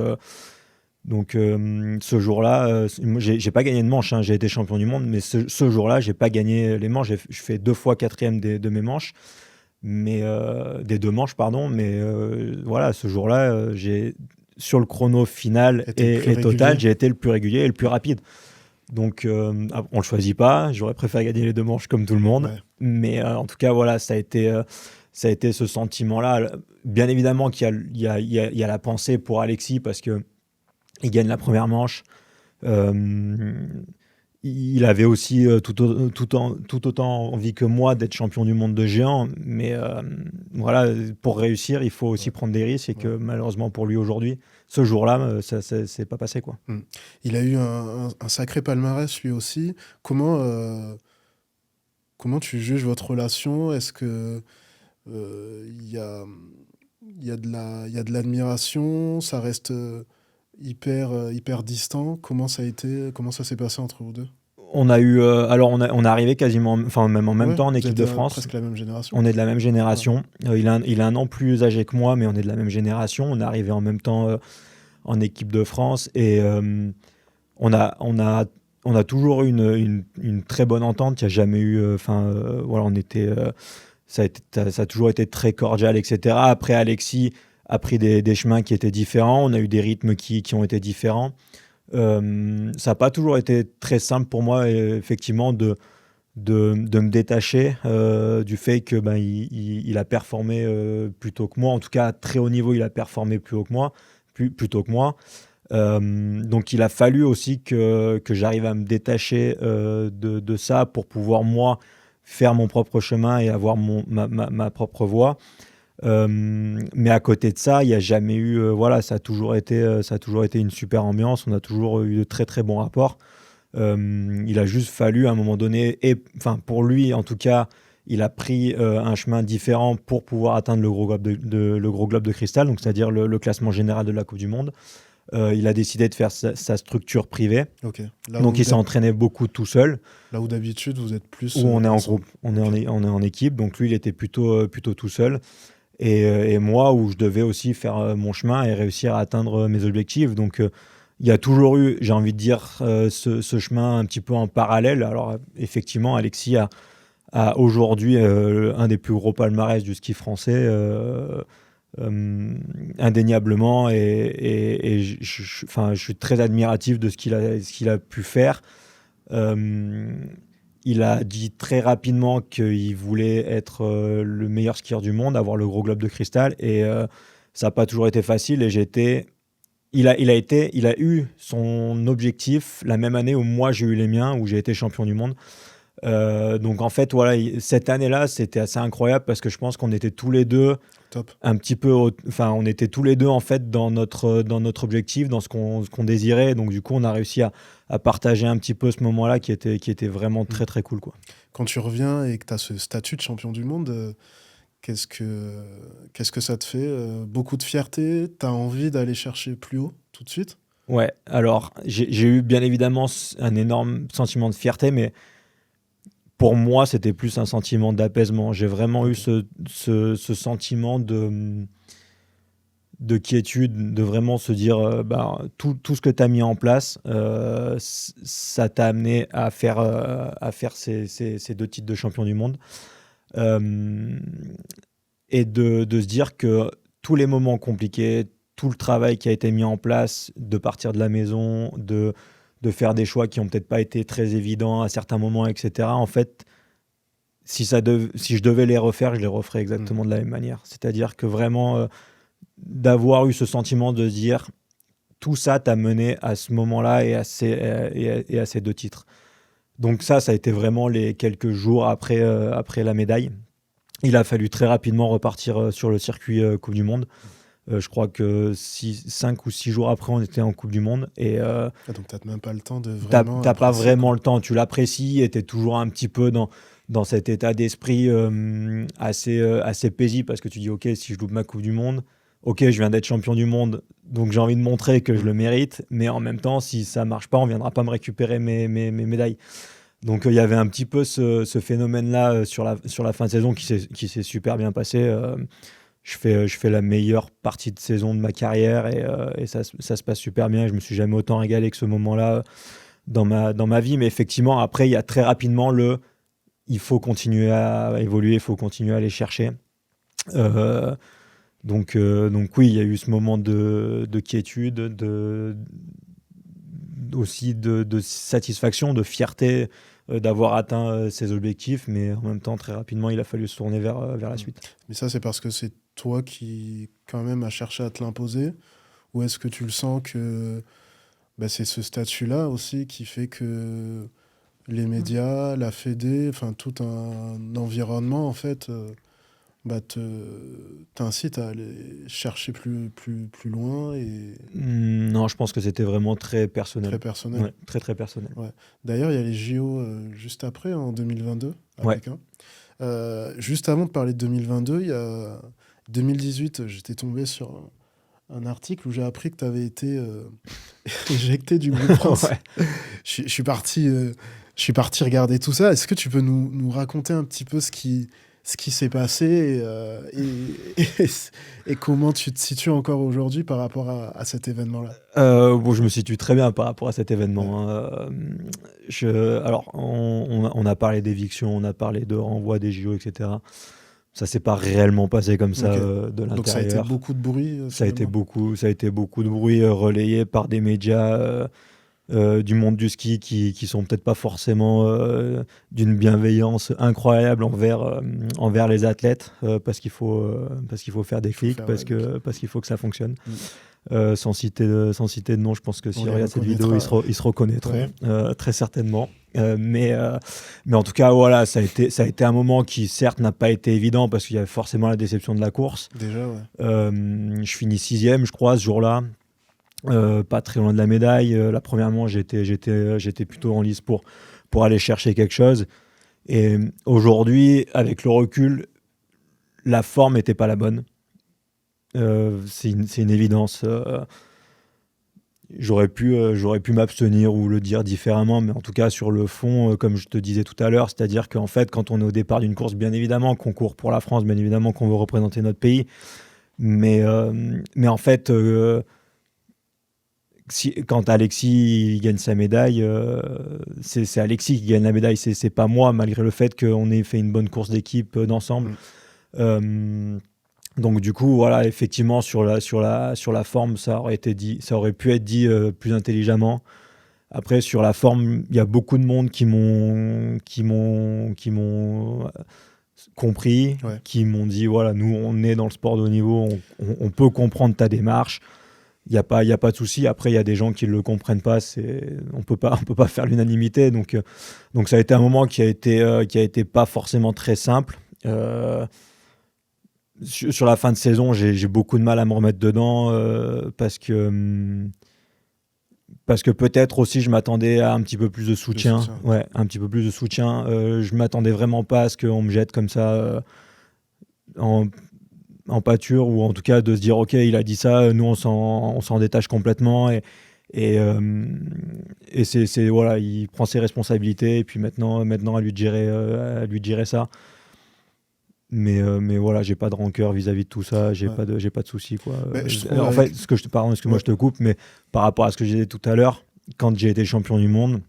S1: ce jour-là, moi, j'ai pas gagné de manche, hein, j'ai été champion du monde, mais ce jour-là, j'ai pas gagné les manches. Je fais 2 fois quatrième de mes manches, mais des 2 manches, pardon. Mais voilà, ce jour-là, sur le chrono final
S2: Était le plus
S1: et total,
S2: régulier.
S1: j'ai été le plus régulier et le plus rapide. Donc on le choisit pas. J'aurais préféré gagner les 2 manches comme tout le monde,
S2: Ouais.
S1: mais en tout cas, voilà, ça a été ce sentiment-là. Bien évidemment qu'il y a, il y a la pensée pour Alexis parce que il gagne la première manche. Euh, il avait aussi tout autant envie que moi d'être champion du monde de géant. Mais voilà, pour réussir, il faut aussi
S2: Ouais.
S1: prendre des risques. Et que
S2: Ouais.
S1: malheureusement pour lui aujourd'hui, ce jour-là, ça s'est pas passé, quoi.
S2: Mm. Il a eu un sacré palmarès lui aussi. Comment tu juges votre relation? Est-ce que il y a, il y a de l'admiration? Ça reste hyper distant? Comment ça s'est passé entre vous deux?
S1: Alors on est arrivé quasiment, enfin même en même
S2: Ouais,
S1: temps en
S2: vous
S1: équipe
S2: êtes
S1: de France.
S2: presque la même génération.
S1: On est de la même
S2: Ouais.
S1: génération. Il a un an plus âgé que moi, mais on est de la même génération. On est arrivé en même temps en équipe de France et on a, on a, on a toujours eu une très bonne entente. Il n'y a jamais eu. Enfin, voilà, ça a toujours été très cordial, etc. Après, Alexis a pris des chemins qui étaient différents. On a eu des rythmes qui ont été différents. Ça n'a pas toujours été très simple pour moi, effectivement, de me détacher du fait que ben, il a performé plus tôt que moi. En tout cas, à très haut niveau, il a performé plus haut que moi, plus tôt que moi. Donc il a fallu aussi que j'arrive à me détacher de ça pour pouvoir moi faire mon propre chemin et avoir ma propre voie. Mais à côté de ça, il n'y a jamais eu, voilà, ça a toujours été une super ambiance. On a toujours eu de très très bons rapports. Il a juste fallu à un moment donné, et enfin pour lui en tout cas, il a pris un chemin différent pour pouvoir atteindre le gros globe de cristal, donc c'est-à-dire le classement général de la Coupe du Monde. Il a décidé de faire sa structure privée.
S2: Ok.
S1: Donc il s'est entraîné beaucoup tout seul,
S2: Là où d'habitude vous êtes plus
S1: où on est en
S2: ensemble.
S1: groupe, on est
S2: Ok.
S1: on est en équipe. Donc lui, il était plutôt tout seul. Et moi, où je devais aussi faire mon chemin et réussir à atteindre mes objectifs. Donc il y a toujours eu, j'ai envie de dire, ce chemin un petit peu en parallèle. Alors effectivement, Alexis a aujourd'hui un des plus gros palmarès du ski français. Indéniablement, et enfin, je suis très admiratif de ce qu'il a pu faire. Euh, il a dit très rapidement qu'il voulait être le meilleur skieur du monde, avoir le gros globe de cristal, et ça n'a pas toujours été facile. Et il a eu son objectif la même année où moi j'ai eu les miens, où j'ai été champion du monde. Donc en fait, voilà, cette année-là, c'était assez incroyable parce que je pense qu'on était tous les deux
S2: Top.
S1: un petit peu, enfin, on était tous les deux en fait dans notre objectif, dans ce qu'on désirait. Donc du coup, on a réussi à partager un petit peu ce moment-là qui était vraiment
S2: Mm.
S1: très très cool, quoi.
S2: Quand tu reviens et que tu as ce statut de champion du monde, qu'est-ce que ça te fait? Beaucoup de fierté? Tu as envie d'aller chercher plus haut tout de suite?
S1: Ouais, alors j'ai eu bien évidemment un énorme sentiment de fierté, mais pour moi, c'était plus un sentiment d'apaisement. J'ai vraiment eu
S2: Ok.
S1: ce sentiment de quiétude, de vraiment se dire bah, tout ce que tu as mis en place, ça t'a amené à faire ces deux titres de champion du monde. Euh, et de se dire que tous les moments compliqués, tout le travail qui a été mis en place, de partir de la maison, de faire des choix qui n'ont peut-être pas été très évidents à certains moments, etc. En fait, si je devais les refaire, je les referais
S2: Mm.
S1: exactement de la même manière. C'est-à-dire que vraiment, d'avoir eu ce sentiment de se dire tout ça t'a mené à ce moment-là et à ces deux titres. Donc ça a été vraiment les quelques jours après la médaille. Il a fallu très rapidement repartir sur le circuit Coupe du Monde. Je crois que 5 ou 6 jours après, on était en Coupe du Monde. Et
S2: Ah, donc t'as même pas le temps de vraiment
S1: t'as pas
S2: apprécier,
S1: vraiment
S2: quoi.
S1: le temps. Tu l'apprécies et tu es toujours un petit peu dans cet état d'esprit assez paisible parce que tu dis, OK, si je loupe ma Coupe du Monde, OK, je viens d'être champion du monde, donc j'ai envie de montrer que je
S2: Mm.
S1: le mérite. Mais en même temps, si ça marche pas, on viendra pas me récupérer mes médailles. Donc il y avait un petit peu ce phénomène-là sur la fin de saison qui s'est super bien passé. Je fais la meilleure partie de saison de ma carrière et ça se passe super bien. Je me suis jamais autant régalé que ce moment-là dans ma vie. Mais effectivement, après, il y a très rapidement il faut continuer à évoluer, il faut continuer à aller chercher. Euh, donc oui, il y a eu ce moment de quiétude, aussi de satisfaction, de fierté d'avoir atteint ses objectifs, mais en même temps, très rapidement, il a fallu se tourner vers la
S2: Mm.
S1: suite.
S2: Mais ça, c'est parce que c'est toi qui, quand même, a cherché à te l'imposer? Ou est-ce que tu le sens que bah, c'est ce statut-là aussi qui fait que les médias, la Fédé, enfin tout un environnement, en fait, bah, t'incite à aller chercher plus loin et
S1: Non, je pense que c'était vraiment très personnel.
S2: très personnel?
S1: Ouais, très très personnel.
S2: Ouais. D'ailleurs, il y a les JO juste après, en 2022, à
S1: Ouais,
S2: Pékin. Juste avant de parler de 2022, il y a 2018, j'étais tombé sur un article où j'ai appris que tu avais été éjecté du groupe France.
S1: ouais.
S2: Je suis parti regarder tout ça. Est-ce que tu peux nous raconter un petit peu ce qui s'est passé et comment tu te situes encore aujourd'hui par rapport à cet événement-là?
S1: Bon, je me situe très bien par rapport à cet
S2: Ouais.
S1: événement, hein. Alors, on a parlé d'éviction, on a parlé de renvoi des JO, etc. Ça s'est pas réellement passé comme ça
S2: Ok.
S1: de
S2: Donc ça a été
S1: l'intérieur.
S2: beaucoup de bruit finalement.
S1: Ça a été beaucoup de bruit relayé par des médias du monde du ski qui sont peut-être pas forcément d'une bienveillance incroyable envers les athlètes parce qu'il faut faire des
S2: Il faut
S1: clics,
S2: faire ouais, des clics.
S1: parce qu'il faut que ça fonctionne.
S2: Mm.
S1: Sans citer de nom, je pense que
S2: On
S1: s'ils
S2: les
S1: regardent cette vidéo,
S2: reconnaîtra.
S1: ils se reconnaîtront
S2: Ouais.
S1: très certainement. Mais en tout cas, voilà, ça a été un moment qui, certes, n'a pas été évident parce qu'il y avait forcément la déception de la course.
S2: Déjà, ouais.
S1: Je finis sixième, je crois, ce jour-là. Pas très loin de la médaille. La premièrement, j'étais plutôt en lice pour aller chercher quelque chose. Et aujourd'hui, avec le recul, la forme n'était pas la bonne. C'est une évidence. J'aurais pu m'abstenir ou le dire différemment, mais en tout cas sur le fond, comme je te disais tout à l'heure, c'est-à-dire qu'en fait, quand on est au départ d'une course, bien évidemment qu'on court pour la France, bien évidemment qu'on veut représenter notre pays, mais en fait, quand Alexis il gagne sa médaille, c'est Alexis qui gagne la médaille, c'est pas moi, malgré le fait qu'on ait fait une bonne course d'équipe d'ensemble.
S2: Mm.
S1: Euh, donc du coup, voilà, effectivement, sur la forme, ça aurait pu être dit plus intelligemment. Après, sur la forme, il y a beaucoup de monde qui m'ont compris,
S2: Ouais.
S1: qui m'ont dit, voilà, nous, on est dans le sport de haut niveau, on peut comprendre ta démarche. Il y a pas de souci. Après, il y a des gens qui ne le comprennent pas. On peut pas faire l'unanimité. Donc ça a été un moment qui a été pas forcément très simple. Sur la fin de saison, j'ai beaucoup de mal à me remettre dedans parce que peut-être aussi je m'attendais à un petit peu plus de
S2: De
S1: soutien.
S2: soutien.
S1: Ouais, un petit peu plus de soutien. Je m'attendais vraiment pas à ce qu'on me jette comme ça en, en pâture ou en tout cas de se dire ok, il a dit ça, nous on s'en détache complètement Et voilà, il prend ses responsabilités et puis maintenant à lui de gérer ça. Mais voilà, j'ai pas de rancœur vis-à-vis de tout ça, j'ai pas de soucis, quoi. En fait, pardon, excuse-moi, je te coupe, mais par rapport à ce que je disais tout à l'heure, quand j'ai été champion du monde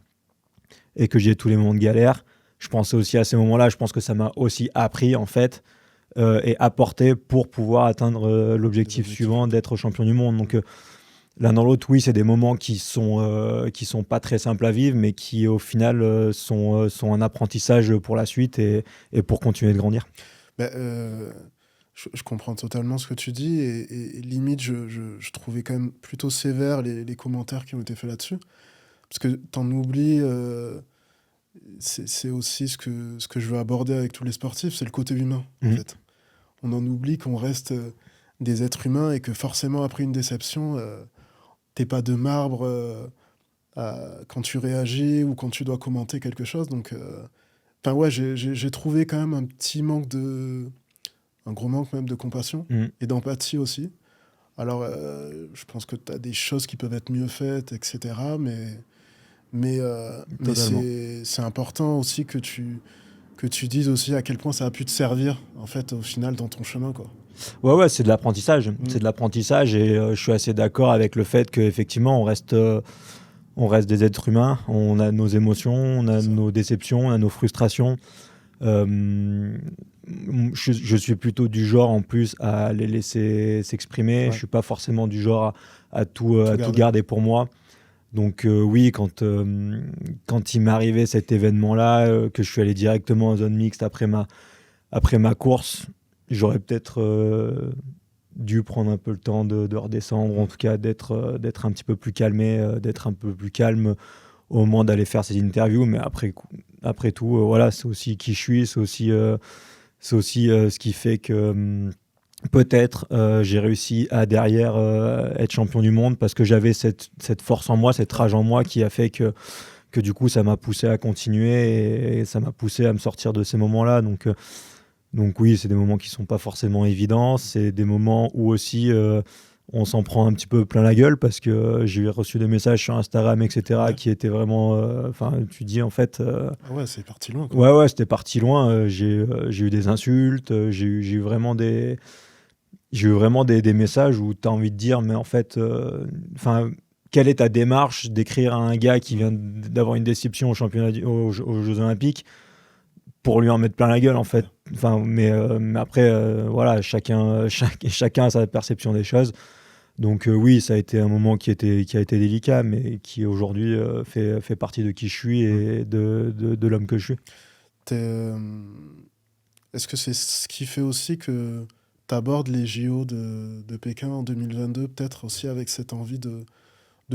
S1: et que j'ai tous les moments de galère, je pensais aussi à ces moments-là, je pense que ça m'a aussi appris, en fait, et apporté pour pouvoir atteindre l'objectif suivant d'être champion du monde. Donc, l'un dans l'autre, oui, c'est des moments qui sont pas très simples à vivre, mais qui, au final, sont un apprentissage pour la suite et pour continuer de grandir.
S2: Je comprends totalement ce que tu dis et limite, je trouvais quand même plutôt sévère les commentaires qui ont été faits là-dessus. Parce que t'en oublies, c'est aussi ce que je veux aborder avec tous les sportifs, c'est le côté humain, en fait. On en oublie qu'on reste des êtres humains et que forcément, après une déception, t'es pas de marbre quand tu réagis ou quand tu dois commenter quelque chose. Donc, ouais, j'ai trouvé quand même un petit manque un gros manque même de compassion et d'empathie aussi. Alors, je pense que tu as des choses qui peuvent être mieux faites, etc. Mais c'est important aussi que tu dises aussi à quel point ça a pu te servir, en fait, au final, dans ton chemin, quoi.
S1: Ouais, c'est de l'apprentissage. C'est de l'apprentissage et je suis assez d'accord avec le fait qu'effectivement, on reste des êtres humains, on a nos émotions, on a nos déceptions, on a nos frustrations. Je suis plutôt du genre en plus à les laisser s'exprimer. Je suis pas forcément du genre à tout garder pour moi. Donc oui, quand il m'est arrivé cet événement-là, que je suis allé directement en zone mixte après ma course, j'aurais peut-être dû prendre un peu le temps de redescendre, en tout cas d'être un petit peu plus calmé, d'être un peu plus calme au moment d'aller faire ces interviews. Mais après tout, voilà, c'est aussi qui je suis, c'est aussi ce qui fait que peut-être j'ai réussi à derrière être champion du monde parce que j'avais cette force en moi, cette rage en moi qui a fait que du coup ça m'a poussé à continuer et ça m'a poussé à me sortir de ces moments-là. Donc oui, c'est des moments qui sont pas forcément évidents, c'est des moments où aussi on s'en prend un petit peu plein la gueule parce que j'ai reçu des messages sur Instagram, etc. qui étaient vraiment... tu dis en fait...
S2: ouais, c'est parti loin, quoi.
S1: Ouais, c'était parti loin. J'ai eu des insultes, j'ai eu vraiment des messages où tu as envie de dire, mais en fait, quelle est ta démarche d'écrire à un gars qui vient d'avoir une déception aux Jeux Olympiques pour lui en mettre plein la gueule, en fait. Mais après, voilà, chacun a sa perception des choses. Donc oui, ça a été un moment qui a été délicat, mais qui aujourd'hui fait partie de qui je suis et de l'homme que je suis.
S2: Est-ce que c'est ce qui fait aussi que tu abordes les JO de Pékin en 2022, peut-être aussi avec cette envie de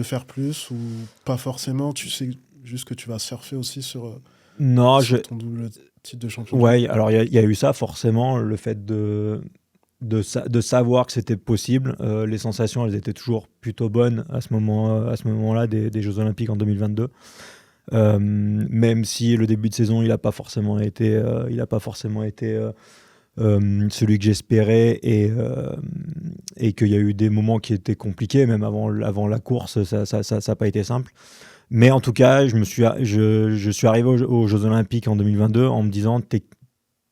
S2: faire plus, ou pas forcément, tu sais juste que tu vas surfer aussi sur ton double titre de champion?
S1: Ouais, alors il y a eu ça forcément, le fait de savoir que c'était possible. Les sensations, elles étaient toujours plutôt bonnes à ce moment-là des Jeux Olympiques en 2022. Même si le début de saison, il n'a pas forcément été celui que j'espérais et qu'il y a eu des moments qui étaient compliqués, même avant la course, ça n'a pas été simple. Mais en tout cas, je suis arrivé aux Jeux Olympiques en 2022 en me disant tu es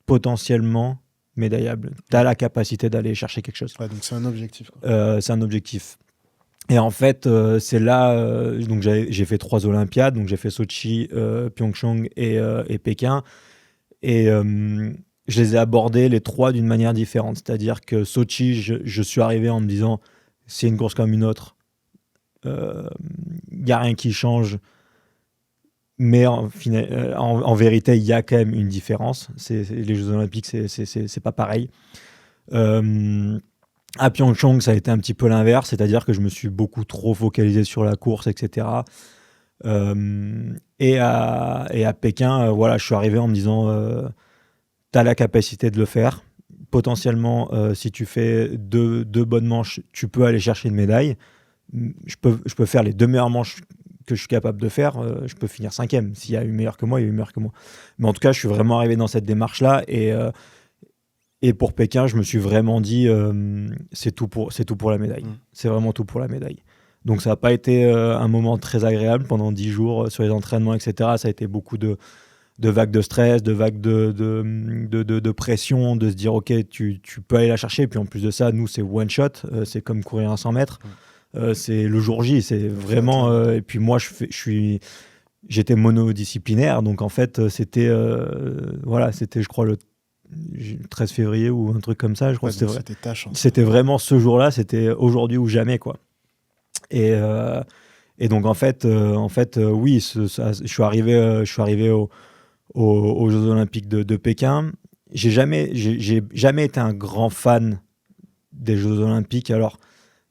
S1: potentiellement médaillable. Tu as la capacité d'aller chercher quelque chose.
S2: Ouais, donc c'est un objectif, quoi.
S1: C'est un objectif. Et en fait, c'est là, donc j'ai fait 3 Olympiades, donc j'ai fait Sochi, Pyeongchang et Pékin. Et je les ai abordées les 3 d'une manière différente. C'est-à-dire que Sochi, je suis arrivé en me disant c'est une course comme une autre. Il n'y a rien qui change. Mais en vérité, il y a quand même une différence. Les Jeux Olympiques, c'est pas pareil. À Pyeongchang, ça a été un petit peu l'inverse, c'est-à-dire que je me suis beaucoup trop focalisé sur la course, etc. Et à Pékin, voilà, je suis arrivé en me disant tu as la capacité de le faire. Potentiellement, si tu fais deux bonnes manches, tu peux aller chercher une médaille. Je peux faire les 2 meilleures manches que je suis capable de faire, je peux finir 5e. S'il y a eu meilleur que moi, il y a eu meilleur que moi. Mais en tout cas, je suis vraiment arrivé dans cette démarche-là. Et pour Pékin, je me suis vraiment dit, c'est tout pour la médaille. C'est vraiment tout pour la médaille. Donc ça n'a pas été un moment très agréable pendant 10 jours sur les entraînements, etc. Ça a été beaucoup de vagues de stress, de vagues de pression, de se dire ok, tu peux aller la chercher. Et puis en plus de ça, nous c'est one shot, c'est comme courir un 100 mètres. C'est le jour J, c'est vraiment. Et puis moi, j'étais monodisciplinaire, donc en fait, c'était, je crois, le 13 février ou un truc comme ça. Je crois que
S2: c'était ta chance.
S1: C'était vraiment ce jour-là, c'était aujourd'hui ou jamais, quoi. Et donc en fait, oui, je suis arrivé aux Jeux Olympiques de Pékin. J'ai jamais été un grand fan des Jeux Olympiques. Alors,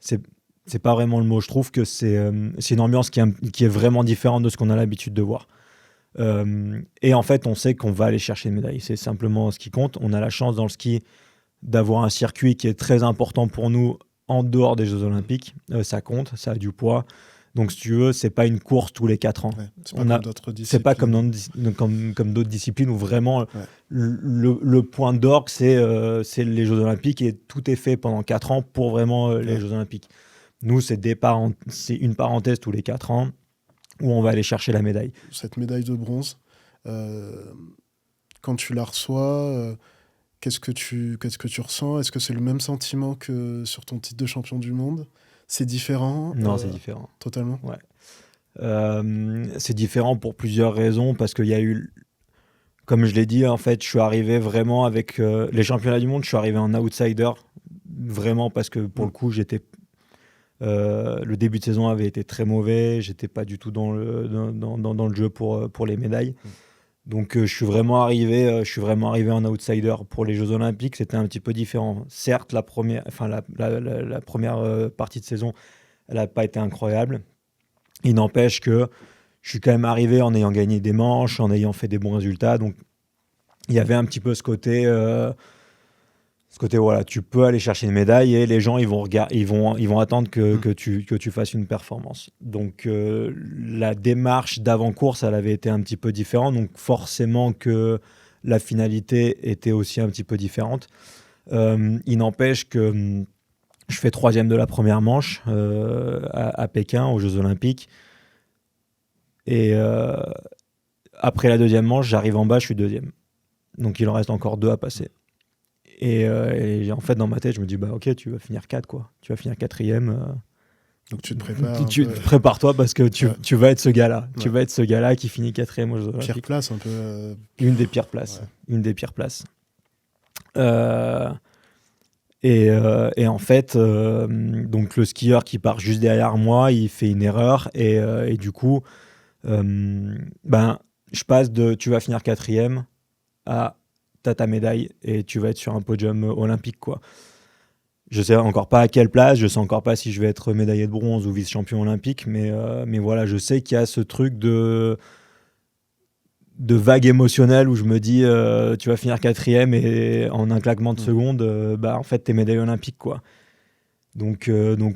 S1: c'est pas vraiment le mot. Je trouve que c'est une ambiance qui est vraiment différente de ce qu'on a l'habitude de voir. Et en fait, on sait qu'on va aller chercher une médaille. C'est simplement ce qui compte. On a la chance dans le ski d'avoir un circuit qui est très important pour nous en dehors des Jeux Olympiques. Ça compte, ça a du poids. Donc, si tu veux, c'est pas une course tous les 4 ans.
S2: Ouais, c'est pas comme d'autres disciplines.
S1: C'est pas comme d'autres disciplines où vraiment le point d'orgue, c'est les Jeux Olympiques et tout est fait pendant 4 ans pour vraiment les Jeux Olympiques. Nous, c'est une parenthèse tous les 4 ans où on va aller chercher la médaille.
S2: Cette médaille de bronze, quand tu la reçois, qu'est-ce que tu ressens ? Est-ce que c'est le même sentiment que sur ton titre de champion du monde ? C'est différent ?
S1: Non, c'est différent.
S2: Totalement ?
S1: Ouais. C'est différent pour plusieurs raisons, parce qu'il y a eu, comme je l'ai dit, en fait, je suis arrivé vraiment avec les championnats du monde, je suis arrivé en outsider, vraiment, parce que pour le coup, le début de saison avait été très mauvais, j'étais pas du tout dans le jeu pour les médailles. Donc je suis vraiment arrivé en outsider pour les Jeux Olympiques. C'était un petit peu différent. Certes, la première partie de saison, elle n'a pas été incroyable. Il n'empêche que je suis quand même arrivé en ayant gagné des manches, en ayant fait des bons résultats. Donc il y avait un petit peu ce côté, voilà, tu peux aller chercher une médaille et les gens ils vont attendre que tu fasses une performance. Donc la démarche d'avant-course, elle avait été un petit peu différente, donc forcément que la finalité était aussi un petit peu différente. Il n'empêche que je fais 3e de la première manche à Pékin, aux Jeux Olympiques. Et après la 2e manche, j'arrive en bas, je suis 2e. Donc il en reste encore 2 à passer. Et en fait, dans ma tête, je me dis, bah ok, tu vas finir 4, quoi. Tu vas finir 4e.
S2: Donc tu te prépares.
S1: Prépare-toi parce que tu vas être ce gars-là. Ouais. Tu vas être ce gars-là qui finit 4e aux Jeux Olympiques.
S2: Pire place, un peu.
S1: Une des pires places. Ouais. Une des pires places. Et en fait, donc le skieur qui part juste derrière moi, il fait une erreur. Et du coup, je passe de tu vas finir 4e à t'as ta médaille et tu vas être sur un podium olympique, quoi. Je sais encore pas à quelle place, je sais encore pas si je vais être médaillé de bronze ou vice-champion olympique, mais voilà, je sais qu'il y a ce truc de vague émotionnelle où je me dis tu vas finir 4e et en un claquement de secondes, en fait t'es médaillé olympique, quoi. Donc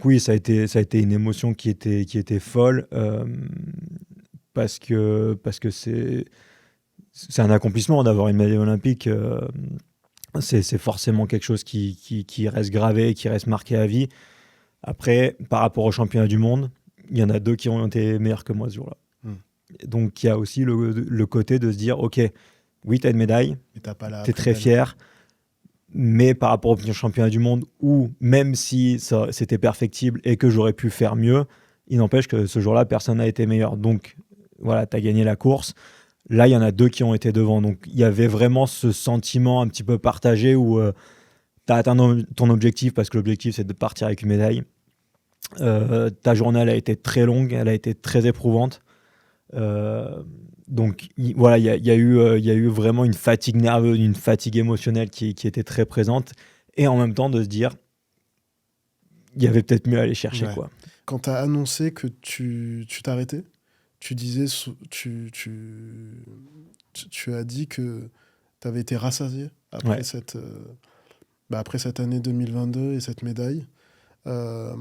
S1: oui, ça a été une émotion qui était folle parce que c'est un accomplissement d'avoir une médaille olympique. C'est forcément quelque chose qui reste gravé, qui reste marqué à vie. Après, par rapport aux championnats du monde, il y en a 2 qui ont été meilleurs que moi ce jour-là. Donc, il y a aussi le côté de se dire, OK, oui, tu as une médaille, tu es très fier, mais par rapport aux championnats du monde, où même si c'était perfectible et que j'aurais pu faire mieux, il n'empêche que ce jour-là, personne n'a été meilleur. Donc, voilà, tu as gagné la course. Là, il y en a 2 qui ont été devant. Donc, il y avait vraiment ce sentiment un petit peu partagé où tu as atteint ton objectif, parce que l'objectif, c'est de partir avec une médaille. Ta journée, elle a été très longue, elle a été très éprouvante. Donc, voilà, il y a eu vraiment une fatigue nerveuse, une fatigue émotionnelle qui était très présente. Et en même temps, de se dire, il y avait peut-être mieux à aller chercher, quoi.
S2: Quand tu as annoncé que tu t'arrêtais, tu disais, tu as dit que tu avais été rassasié après, après cette année 2022 et cette médaille. En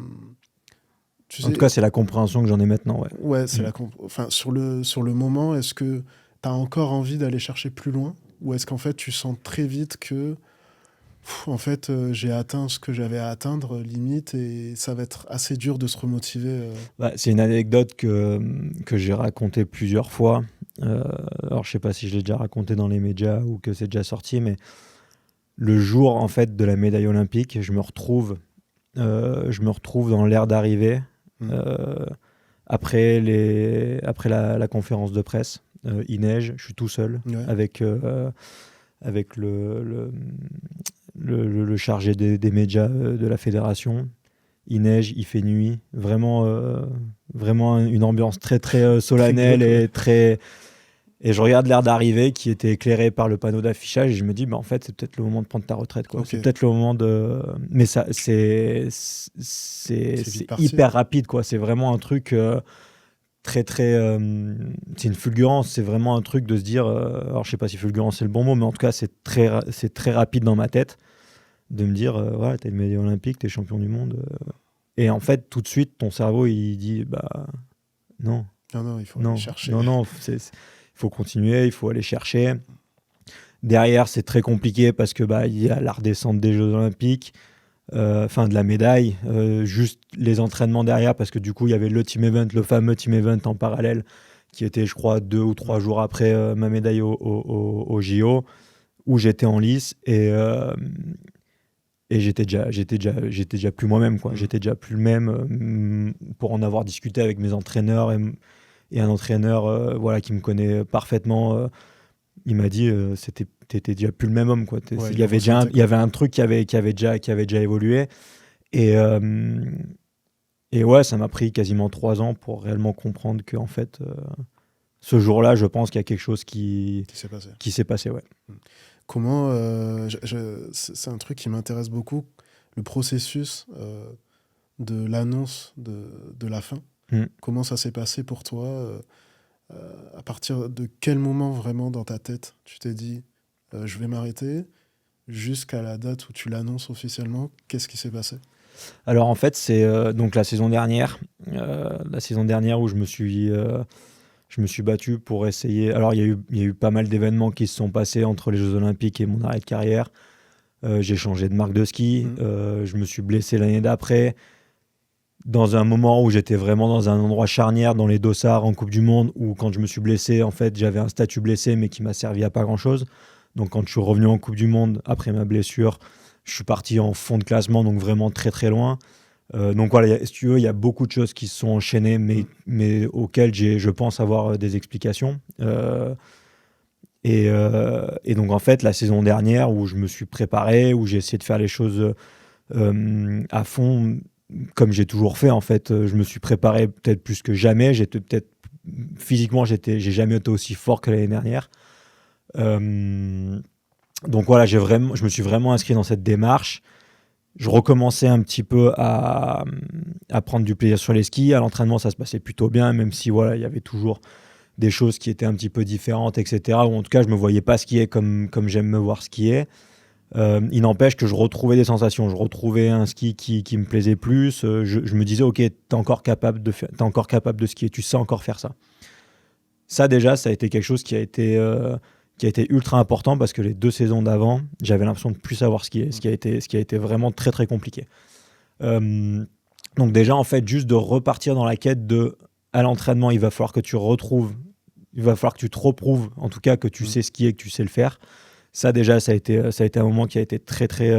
S1: tout cas, c'est la compréhension que j'en ai maintenant.
S2: Ouais, c'est sur le moment, est-ce que tu as encore envie d'aller chercher plus loin ? Ou est-ce qu'en fait, tu sens très vite que En fait, j'ai atteint ce que j'avais à atteindre, limite, et ça va être assez dur de se remotiver.
S1: Bah, c'est une anecdote que j'ai racontée plusieurs fois. Alors, je sais pas si je l'ai déjà raconté dans les médias ou que c'est déjà sorti, mais le jour en fait de la médaille olympique, je me retrouve dans l'aire d'arrivée euh, après la conférence de presse. Il neige, je suis tout seul
S2: Ouais.
S1: avec le chargé des médias de la fédération. Il neige, il fait nuit. Vraiment une ambiance très, très solennelle et très. Et je regarde l'air d'arrivée qui était éclairé par le panneau d'affichage et je me dis, bah, en fait, c'est peut-être le moment de prendre ta retraite, quoi.
S2: Ok.
S1: C'est peut-être le moment de. Mais ça, c'est
S2: vite parti.
S1: hyper rapide, quoi. C'est vraiment un truc très, très. C'est une fulgurance. C'est vraiment un truc de se dire. Alors, je sais pas si fulgurance c'est le bon mot, mais en tout cas, c'est très rapide dans ma tête de me dire, voilà, t'es une médaille olympique, t'es champion du monde. Et en fait, tout de suite, ton cerveau, il dit, bah non,
S2: Non, il faut
S1: non,
S2: aller chercher.
S1: non, il faut continuer, il faut aller chercher. Derrière, c'est très compliqué parce que bah il y a la redescente des Jeux Olympiques, de la médaille, juste les entraînements derrière parce que du coup, il y avait le team event, le fameux team event en parallèle qui était, je crois, 2 ou 3 jours après ma médaille au JO où j'étais en lice et j'étais déjà plus moi-même, quoi. J'étais déjà plus le même pour en avoir discuté avec mes entraîneurs et un entraîneur voilà, qui me connaît parfaitement. Il m'a dit t'étais déjà plus le même homme, quoi.
S2: Ouais,
S1: Il y avait un truc qui avait déjà évolué. Et ouais, ça m'a pris quasiment 3 ans pour réellement comprendre que en fait, ce jour-là, je pense qu'il y a quelque chose qui s'est passé, ouais.
S2: Comment c'est un truc qui m'intéresse beaucoup, le processus de l'annonce de la fin. Comment ça s'est passé pour toi à partir de quel moment vraiment dans ta tête tu t'es dit je vais m'arrêter jusqu'à la date où tu l'annonces officiellement? Qu'est-ce qui s'est passé?
S1: Alors en fait, c'est donc la saison dernière où je me suis battu pour essayer. Alors il y a eu pas mal d'événements qui se sont passés entre les Jeux Olympiques et mon arrêt de carrière. J'ai changé de marque de ski. Je me suis blessé l'année d'après. Dans un moment où j'étais vraiment dans un endroit charnière dans les dossards en Coupe du Monde, où quand je me suis blessé, en fait, j'avais un statut blessé, mais qui m'a servi à pas grand-chose. Donc quand je suis revenu en Coupe du Monde après ma blessure, je suis parti en fond de classement, donc vraiment très très loin. Donc voilà, si tu veux, il y a beaucoup de choses qui se sont enchaînées, mais auxquelles je pense avoir des explications. Et donc en fait, la saison dernière, où je me suis préparé, où j'ai essayé de faire les choses à fond, comme j'ai toujours fait, en fait, je me suis préparé peut-être plus que jamais. Physiquement, j'ai jamais été aussi fort que l'année dernière. Donc voilà, je me suis vraiment inscrit dans cette démarche. Je recommençais un petit peu à prendre du plaisir sur les skis. À l'entraînement, ça se passait plutôt bien, même si voilà, il y avait toujours des choses qui étaient un petit peu différentes, etc. Ou en tout cas, je me voyais pas skier comme j'aime me voir skier. Il n'empêche que je retrouvais des sensations. Je retrouvais un ski qui me plaisait plus. Je me disais, ok, t'es encore capable de skier. Tu sais encore faire ça. Ça déjà, ça a été quelque chose qui a été ultra important parce que les 2 saisons d'avant, j'avais l'impression de plus savoir skier, ce qui a été vraiment très très compliqué. Donc déjà, en fait, juste de repartir dans la quête à l'entraînement, il va falloir que tu te reprouves, en tout cas que tu sais skier, que tu sais le faire. Ça déjà, ça a été un moment qui a été très très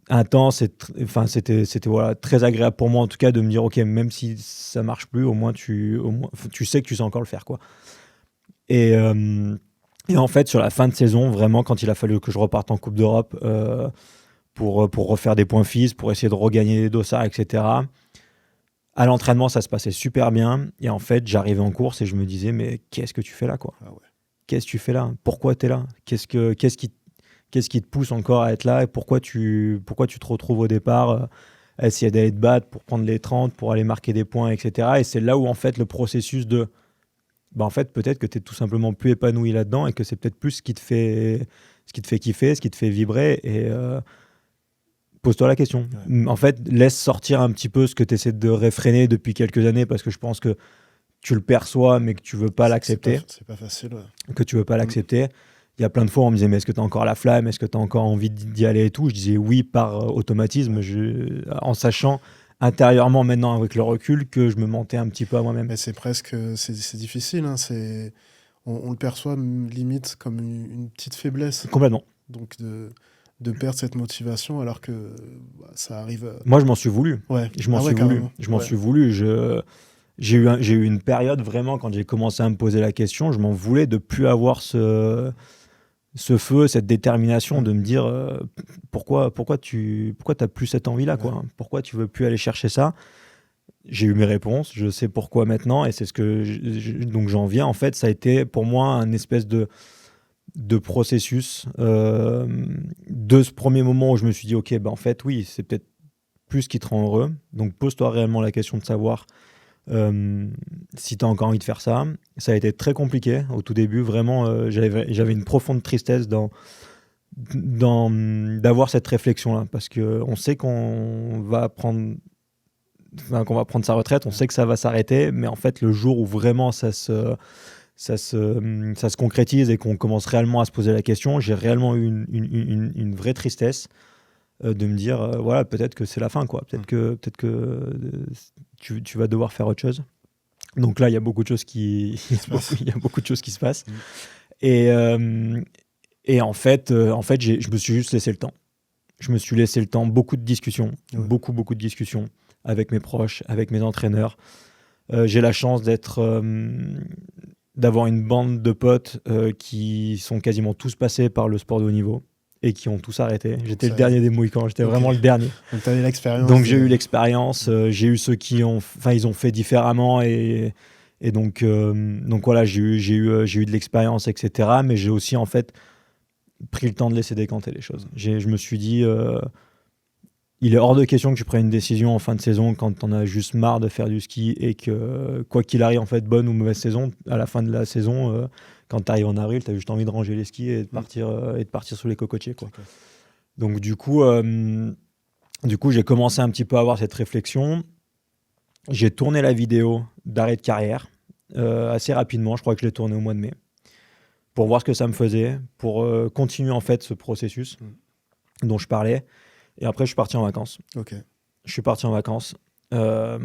S1: intense. C'était voilà, très agréable pour moi en tout cas de me dire ok, même si ça marche plus, au moins tu sais que tu sais encore le faire, quoi. Et en fait, sur la fin de saison, vraiment, quand il a fallu que je reparte en Coupe d'Europe pour refaire des points FIS, pour essayer de regagner les dossards, etc. À l'entraînement, ça se passait super bien. Et en fait, j'arrivais en course et je me disais, mais qu'est-ce que tu fais là, quoi?
S2: Ah ouais.
S1: Qu'est-ce que tu fais là? Pourquoi tu es là? Qu'est-ce qui te pousse encore à être là? Et pourquoi tu te retrouves au départ à essayer d'aller te battre pour prendre les 30, pour aller marquer des points, etc. Et c'est là où, en fait, le processus en fait, peut-être que tu es tout simplement plus épanoui là-dedans et que c'est peut-être plus ce qui te fait kiffer, ce qui te fait vibrer. Et pose-toi la question. Ouais. En fait, laisse sortir un petit peu ce que tu essaies de réfréner depuis quelques années parce que je pense que tu le perçois mais que tu veux pas l'accepter.
S2: C'est pas facile, ouais.
S1: Que tu veux pas l'accepter. il y a plein de fois, on me disait, mais est-ce que tu as encore la flamme? Est-ce que tu as encore envie d'y aller et tout? Je disais oui par automatisme, en sachant intérieurement maintenant avec le recul que je me mentais un petit peu à moi-même.
S2: Mais c'est presque, c'est difficile, hein, on le perçoit limite comme une petite faiblesse.
S1: Complètement.
S2: Donc de perdre cette motivation alors que ça arrive.
S1: Moi, je m'en suis voulu.
S2: Ouais.
S1: Je m'en suis voulu. Je m'en suis voulu. J'ai eu une période vraiment, quand j'ai commencé à me poser la question, je m'en voulais de plus avoir ce feu, cette détermination de me dire pourquoi t'as plus cette envie-là, quoi, hein. Pourquoi tu veux plus aller chercher ça? J'ai eu mes réponses, je sais pourquoi maintenant, et c'est ce que donc j'en viens. En fait, ça a été pour moi un espèce de processus de ce premier moment où je me suis dit ok, en fait oui, c'est peut-être plus ce qui te rend heureux, donc pose-toi réellement la question de savoir si tu as encore envie de faire ça. Ça a été très compliqué au tout début, vraiment. J'avais une profonde tristesse d'avoir cette réflexion-là, parce qu'on sait qu'on va prendre sa retraite, on sait que ça va s'arrêter, mais en fait, le jour où vraiment ça se concrétise et qu'on commence réellement à se poser la question, j'ai réellement eu une vraie tristesse de me dire, voilà, peut-être que c'est la fin, quoi. Peut-être que tu vas devoir faire autre chose. Donc là, il y a beaucoup de choses qui se passent. Et en fait, je me suis juste laissé le temps. Je me suis laissé le temps, beaucoup de discussions, beaucoup de discussions avec mes proches, avec mes entraîneurs. J'ai la chance d'avoir une bande de potes qui sont quasiment tous passés par le sport de haut niveau et qui ont tous arrêté. J'étais le dernier des Mohicans, j'étais vraiment le dernier.
S2: Donc tu as eu l'expérience.
S1: Donc j'ai eu l'expérience, j'ai eu ceux qui ont fait différemment et donc voilà, j'ai eu de l'expérience, etc. Mais j'ai aussi en fait pris le temps de laisser décanter les choses. Je me suis dit, il est hors de question que tu prennes une décision en fin de saison quand t'en as juste marre de faire du ski et que quoi qu'il arrive, en fait, bonne ou mauvaise saison, à la fin de la saison, quand tu arrives en avril, tu as juste envie de ranger les skis et de partir sur les cocotiers, quoi. Okay. Donc du coup, j'ai commencé un petit peu à avoir cette réflexion. J'ai tourné la vidéo d'arrêt de carrière assez rapidement. Je crois que je l'ai tournée au mois de mai pour voir ce que ça me faisait, pour continuer en fait ce processus dont je parlais. Et après, je suis parti en vacances.
S2: Okay.
S1: Je suis parti en vacances en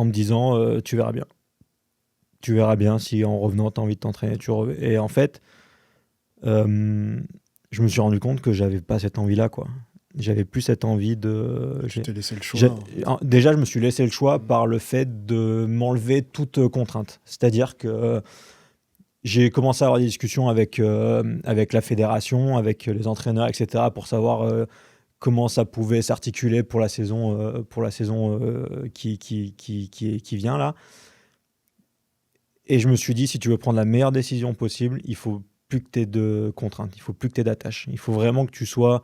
S1: me disant tu verras bien. Tu verras bien si en revenant, tu as envie de t'entraîner. Et en fait, je me suis rendu compte que j'avais pas cette envie-là, quoi. J'avais plus cette envie de...
S2: Tu t'es laissé le choix.
S1: Déjà, je me suis laissé le choix par le fait de m'enlever toute contrainte. C'est-à-dire que j'ai commencé à avoir des discussions avec la fédération, avec les entraîneurs, etc., pour savoir comment ça pouvait s'articuler pour la saison, qui vient là. Et je me suis dit, si tu veux prendre la meilleure décision possible, il faut plus que tu aies de contraintes, il faut plus que tu aies d'attaches. Il faut vraiment que tu sois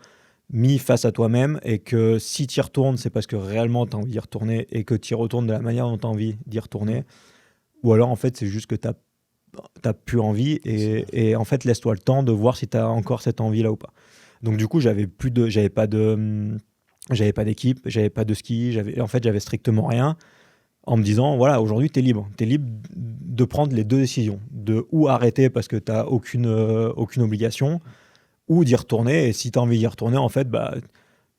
S1: mis face à toi-même et que si tu y retournes, c'est parce que réellement tu as envie d'y retourner et que tu y retournes de la manière dont tu as envie d'y retourner. Ou alors, en fait, c'est juste que tu n'as plus envie et en fait, laisse-toi le temps de voir si tu as encore cette envie-là ou pas. Donc, du coup, j'avais pas d'équipe, j'avais pas de ski, j'avais strictement rien. En me disant, voilà, aujourd'hui, tu es libre. Tu es libre de prendre les deux décisions. De ou arrêter parce que tu n'as aucune obligation, ou d'y retourner. Et si tu as envie d'y retourner, en fait,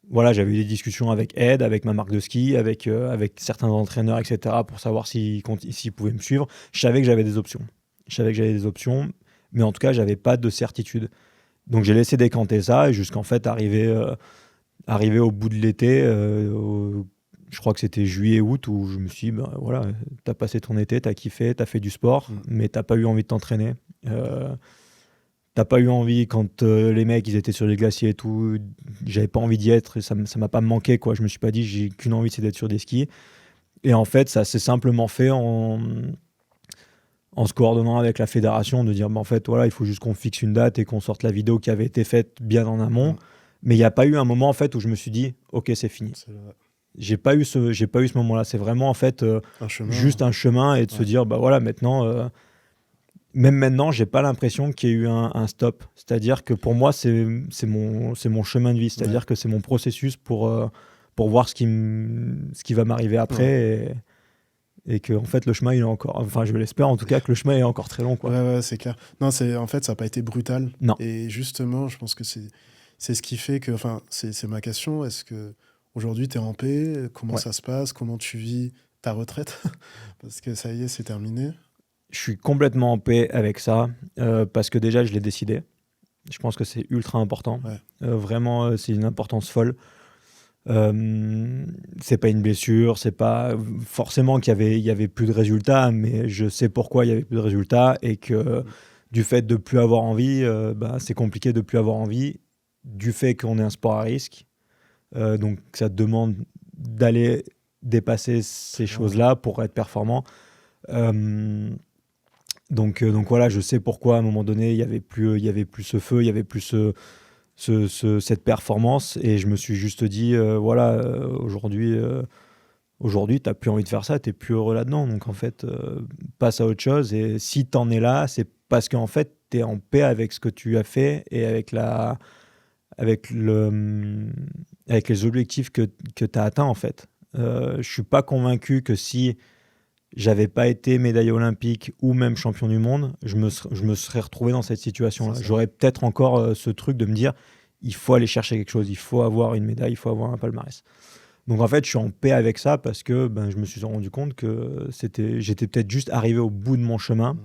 S1: voilà, j'avais eu des discussions avec Ed, avec ma marque de ski, avec certains entraîneurs, etc., pour savoir s'ils pouvaient me suivre. Je savais que j'avais des options. Mais en tout cas, je n'avais pas de certitude. Donc, j'ai laissé décanter ça et jusqu'en fait, arriver au bout de l'été, je crois que c'était juillet-août, où je me suis dit, voilà, t'as passé ton été, t'as kiffé, t'as fait du sport, mais t'as pas eu envie de t'entraîner. T'as pas eu envie quand les mecs ils étaient sur les glaciers et tout, j'avais pas envie d'y être, ça m'a pas manqué, quoi. Je me suis pas dit, j'ai qu'une envie, c'est d'être sur des skis. Et en fait, ça s'est simplement fait en se coordonnant avec la fédération, de dire, en fait, voilà, il faut juste qu'on fixe une date et qu'on sorte la vidéo qui avait été faite bien en amont. Mais il n'y a pas eu un moment en fait où je me suis dit, ok, c'est fini. J'ai pas eu ce moment-là. C'est vraiment en fait juste un chemin et de se dire, voilà, maintenant, même maintenant, j'ai pas l'impression qu'il y ait eu un stop. C'est-à-dire que pour moi, c'est mon chemin de vie. C'est-à-dire que c'est mon processus pour voir ce qui va m'arriver après. et que en fait le chemin il est encore, enfin je l'espère en tout cas, que le chemin est encore très long, quoi.
S2: Ouais, c'est clair. Non, en fait, ça n'a pas été brutal.
S1: Non.
S2: Et justement, je pense que c'est ce qui fait que, enfin, c'est ma question. Est-ce que aujourd'hui tu es en paix? Comment
S1: Ouais.
S2: ça se passe? Comment tu vis ta retraite? Parce que ça y est, c'est terminé.
S1: Je suis complètement en paix avec ça, parce que déjà je l'ai décidé. Je pense que c'est ultra important.
S2: Ouais.
S1: Vraiment, c'est une importance folle. C'est pas une blessure, c'est pas forcément il y avait plus de résultats, mais je sais pourquoi il y avait plus de résultats, et que du fait de plus avoir envie, c'est compliqué de plus avoir envie, du fait qu'on est un sport à risque, donc ça te demande d'aller dépasser ces choses-là pour être performant. Donc voilà, je sais pourquoi à un moment donné il y avait plus ce feu, il y avait plus cette performance, et je me suis juste dit aujourd'hui t'as plus envie de faire ça, t'es plus heureux là-dedans, donc en fait passe à autre chose, et si t'en es là, c'est parce qu'en fait t'es en paix avec ce que tu as fait et avec les objectifs que t'as atteints, en fait. Je suis pas convaincu que si j'avais pas été médaillé olympique ou même champion du monde, je me serais retrouvé dans cette situation-là. J'aurais peut-être encore ce truc de me dire, il faut aller chercher quelque chose, il faut avoir une médaille, il faut avoir un palmarès. Donc en fait, je suis en paix avec ça, parce que je me suis rendu compte que j'étais peut-être juste arrivé au bout de mon chemin,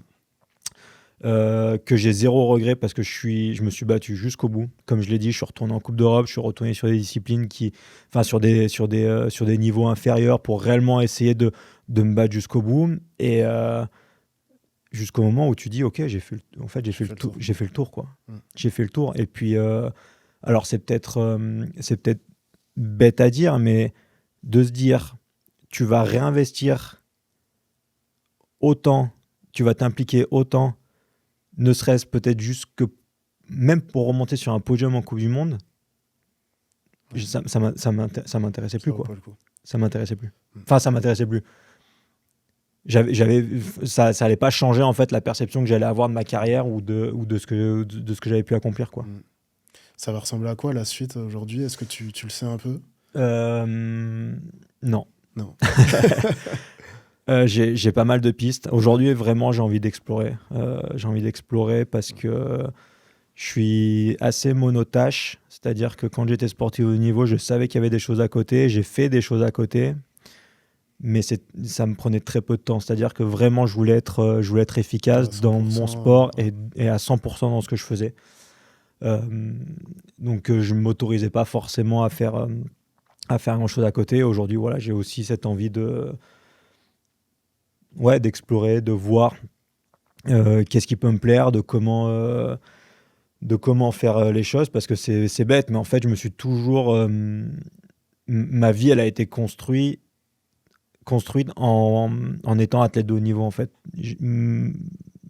S1: que j'ai zéro regret, parce que je me suis battu jusqu'au bout. Comme je l'ai dit, je suis retourné en Coupe d'Europe, je suis retourné sur des disciplines sur des niveaux inférieurs, pour réellement essayer de me battre jusqu'au bout, et jusqu'au moment où tu dis ok, j'ai fait le tour, quoi. J'ai fait le tour, et puis alors c'est peut-être bête à dire, mais de se dire tu vas réinvestir autant, tu vas t'impliquer autant, ne serait-ce peut-être juste que même pour remonter sur un podium en Coupe du Monde, ça m'intéressait plus, quoi. Ça m'intéressait plus. Enfin, ça m'intéressait plus. Ça allait pas changer en fait la perception que j'allais avoir de ma carrière ou de ce que j'avais pu accomplir, quoi.
S2: Ça va ressembler à quoi la suite aujourd'hui? Est-ce que tu le sais un peu?
S1: Non.
S2: Non.
S1: J'ai pas mal de pistes. Aujourd'hui, vraiment, j'ai envie d'explorer. Parce que je suis assez monotâche. C'est-à-dire que quand j'étais sportif de haut niveau, je savais qu'il y avait des choses à côté. J'ai fait des choses à côté. Mais ça me prenait très peu de temps. C'est-à-dire que vraiment, je voulais être efficace dans mon sport et à 100% dans ce que je faisais. Donc, je ne m'autorisais pas forcément à faire grand-chose à côté. Aujourd'hui, voilà, j'ai aussi cette envie d'explorer, de voir qu'est-ce qui peut me plaire, de comment faire les choses, parce que c'est bête, mais en fait, je me suis toujours... ma vie, elle a été construite en étant athlète de haut niveau, en fait.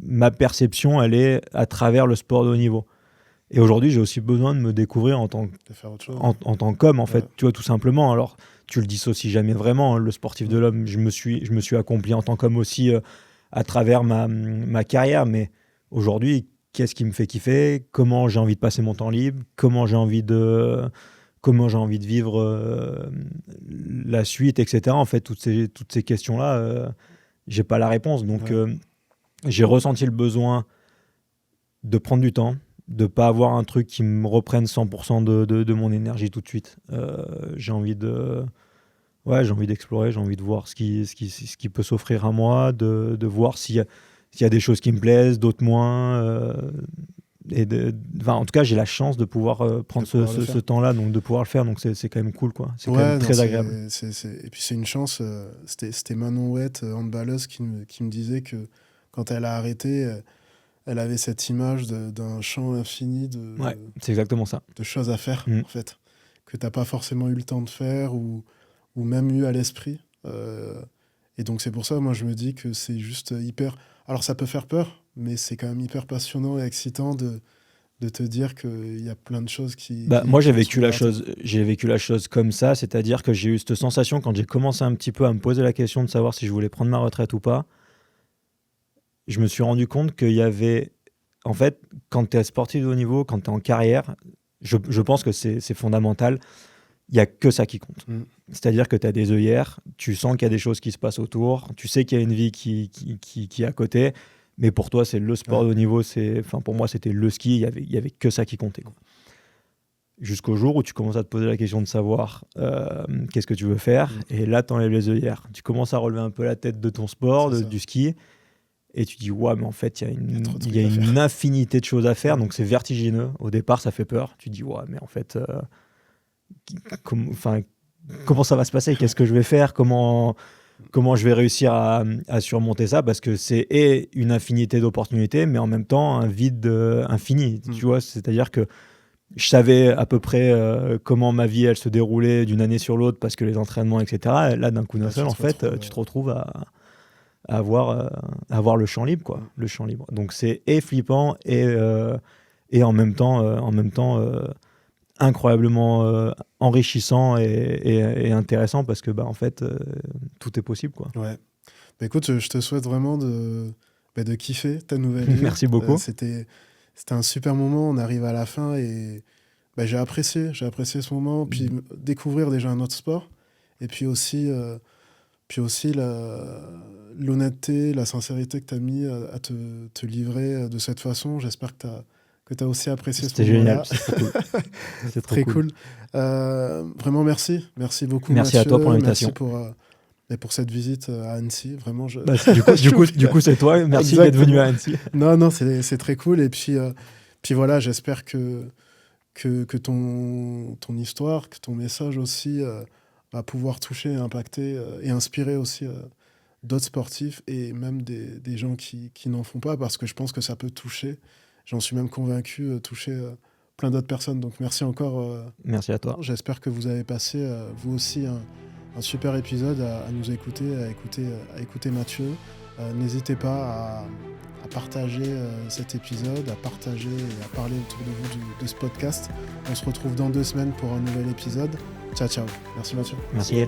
S1: Ma perception, elle est à travers le sport de haut niveau. Et aujourd'hui, j'ai aussi besoin de me découvrir en tant qu'homme, en fait, tu vois, tout simplement. Alors, tu le dissocies jamais vraiment, hein, le sportif de l'homme. Je me suis accompli en tant qu'homme aussi à travers ma carrière. Mais aujourd'hui, qu'est-ce qui me fait kiffer? Comment j'ai envie de passer mon temps libre? Comment j'ai envie de vivre la suite, etc. En fait, toutes ces questions-là, j'ai pas la réponse. Donc, j'ai ressenti le besoin de prendre du temps, de ne pas avoir un truc qui me reprenne 100% de mon énergie tout de suite. J'ai envie d'explorer, j'ai envie de voir ce qui peut s'offrir à moi, de voir s'il y a des choses qui me plaisent, d'autres moins. En tout cas, j'ai la chance de pouvoir prendre ce temps-là, donc de pouvoir le faire. Donc c'est quand même cool, quoi. C'est quand même très agréable.
S2: Et puis c'est une chance. C'était Manon Ouette, handballeuse, qui me disait que quand elle a arrêté... Elle avait cette image d'un champ infini
S1: c'est exactement ça.
S2: De choses à faire, en fait, que tu n'as pas forcément eu le temps de faire ou même eu à l'esprit. Et donc, c'est pour ça, moi, je me dis que c'est juste hyper... Alors, ça peut faire peur, mais c'est quand même hyper passionnant et excitant de te dire qu'il y a plein de choses qui...
S1: Moi, j'ai vécu la chose comme ça, c'est-à-dire que j'ai eu cette sensation quand j'ai commencé un petit peu à me poser la question de savoir si je voulais prendre ma retraite ou pas. Je me suis rendu compte qu'il y avait... En fait, quand tu es sportif de haut niveau, quand tu es en carrière, je pense que c'est fondamental. il n'y a que ça qui compte. C'est-à-dire que tu as des œillères, tu sens qu'il y a des choses qui se passent autour, tu sais qu'il y a une vie qui est à côté, mais pour toi, c'est le sport de haut niveau. Pour moi, c'était le ski, il y avait que ça qui comptait, quoi. Jusqu'au jour où tu commences à te poser la question de savoir qu'est-ce que tu veux faire, et là, tu enlèves les œillères. Tu commences à relever un peu la tête de ton sport, du ski, et tu dis, ouais, mais en fait, il y a une infinité de choses à faire, donc c'est vertigineux. Au départ, ça fait peur. Tu dis, ouais, mais en fait, comment ça va se passer? Qu'est-ce que je vais faire? Comment je vais réussir à surmonter ça? Parce que c'est une infinité d'opportunités, mais en même temps, un vide infini. Tu vois, c'est-à-dire que je savais à peu près comment ma vie elle se déroulait d'une année sur l'autre parce que les entraînements, etc. Et là, d'un coup d'un seul, en fait, tu te retrouves à avoir le champ libre, quoi. Le champ libre. Donc c'est flippant et en même temps incroyablement enrichissant et intéressant parce que en fait tout est possible, quoi.
S2: Ouais. Bah, écoute, je te souhaite vraiment de kiffer ta nouvelle vie.
S1: Merci beaucoup.
S2: C'était un super moment. On arrive à la fin et j'ai apprécié ce moment. Puis découvrir déjà un autre sport et puis aussi l'honnêteté, la sincérité que tu as mis à te livrer de cette façon. J'espère que tu as aussi apprécié ce moment-là.
S1: C'était génial, c'est
S2: très cool. Vraiment, merci. Merci beaucoup,
S1: merci
S2: Mathieu.
S1: À toi pour l'invitation.
S2: Merci pour cette visite à Annecy. Vraiment,
S1: du coup, c'est toi. Merci d'être venu à Annecy.
S2: Non, c'est très cool. Et puis voilà, j'espère que ton histoire, que ton message aussi va pouvoir toucher, impacter et inspirer aussi d'autres sportifs et même des gens qui n'en font pas, parce que je pense que ça peut toucher. J'en suis même convaincu, toucher plein d'autres personnes. Donc merci encore.
S1: Merci à toi.
S2: J'espère que vous avez passé, vous aussi, un super épisode à nous écouter, à écouter Mathieu. N'hésitez pas à partager cet épisode, à partager et à parler autour de vous de ce podcast. On se retrouve dans 2 semaines pour un nouvel épisode. Ciao, ciao. Merci Mathieu.
S1: Merci.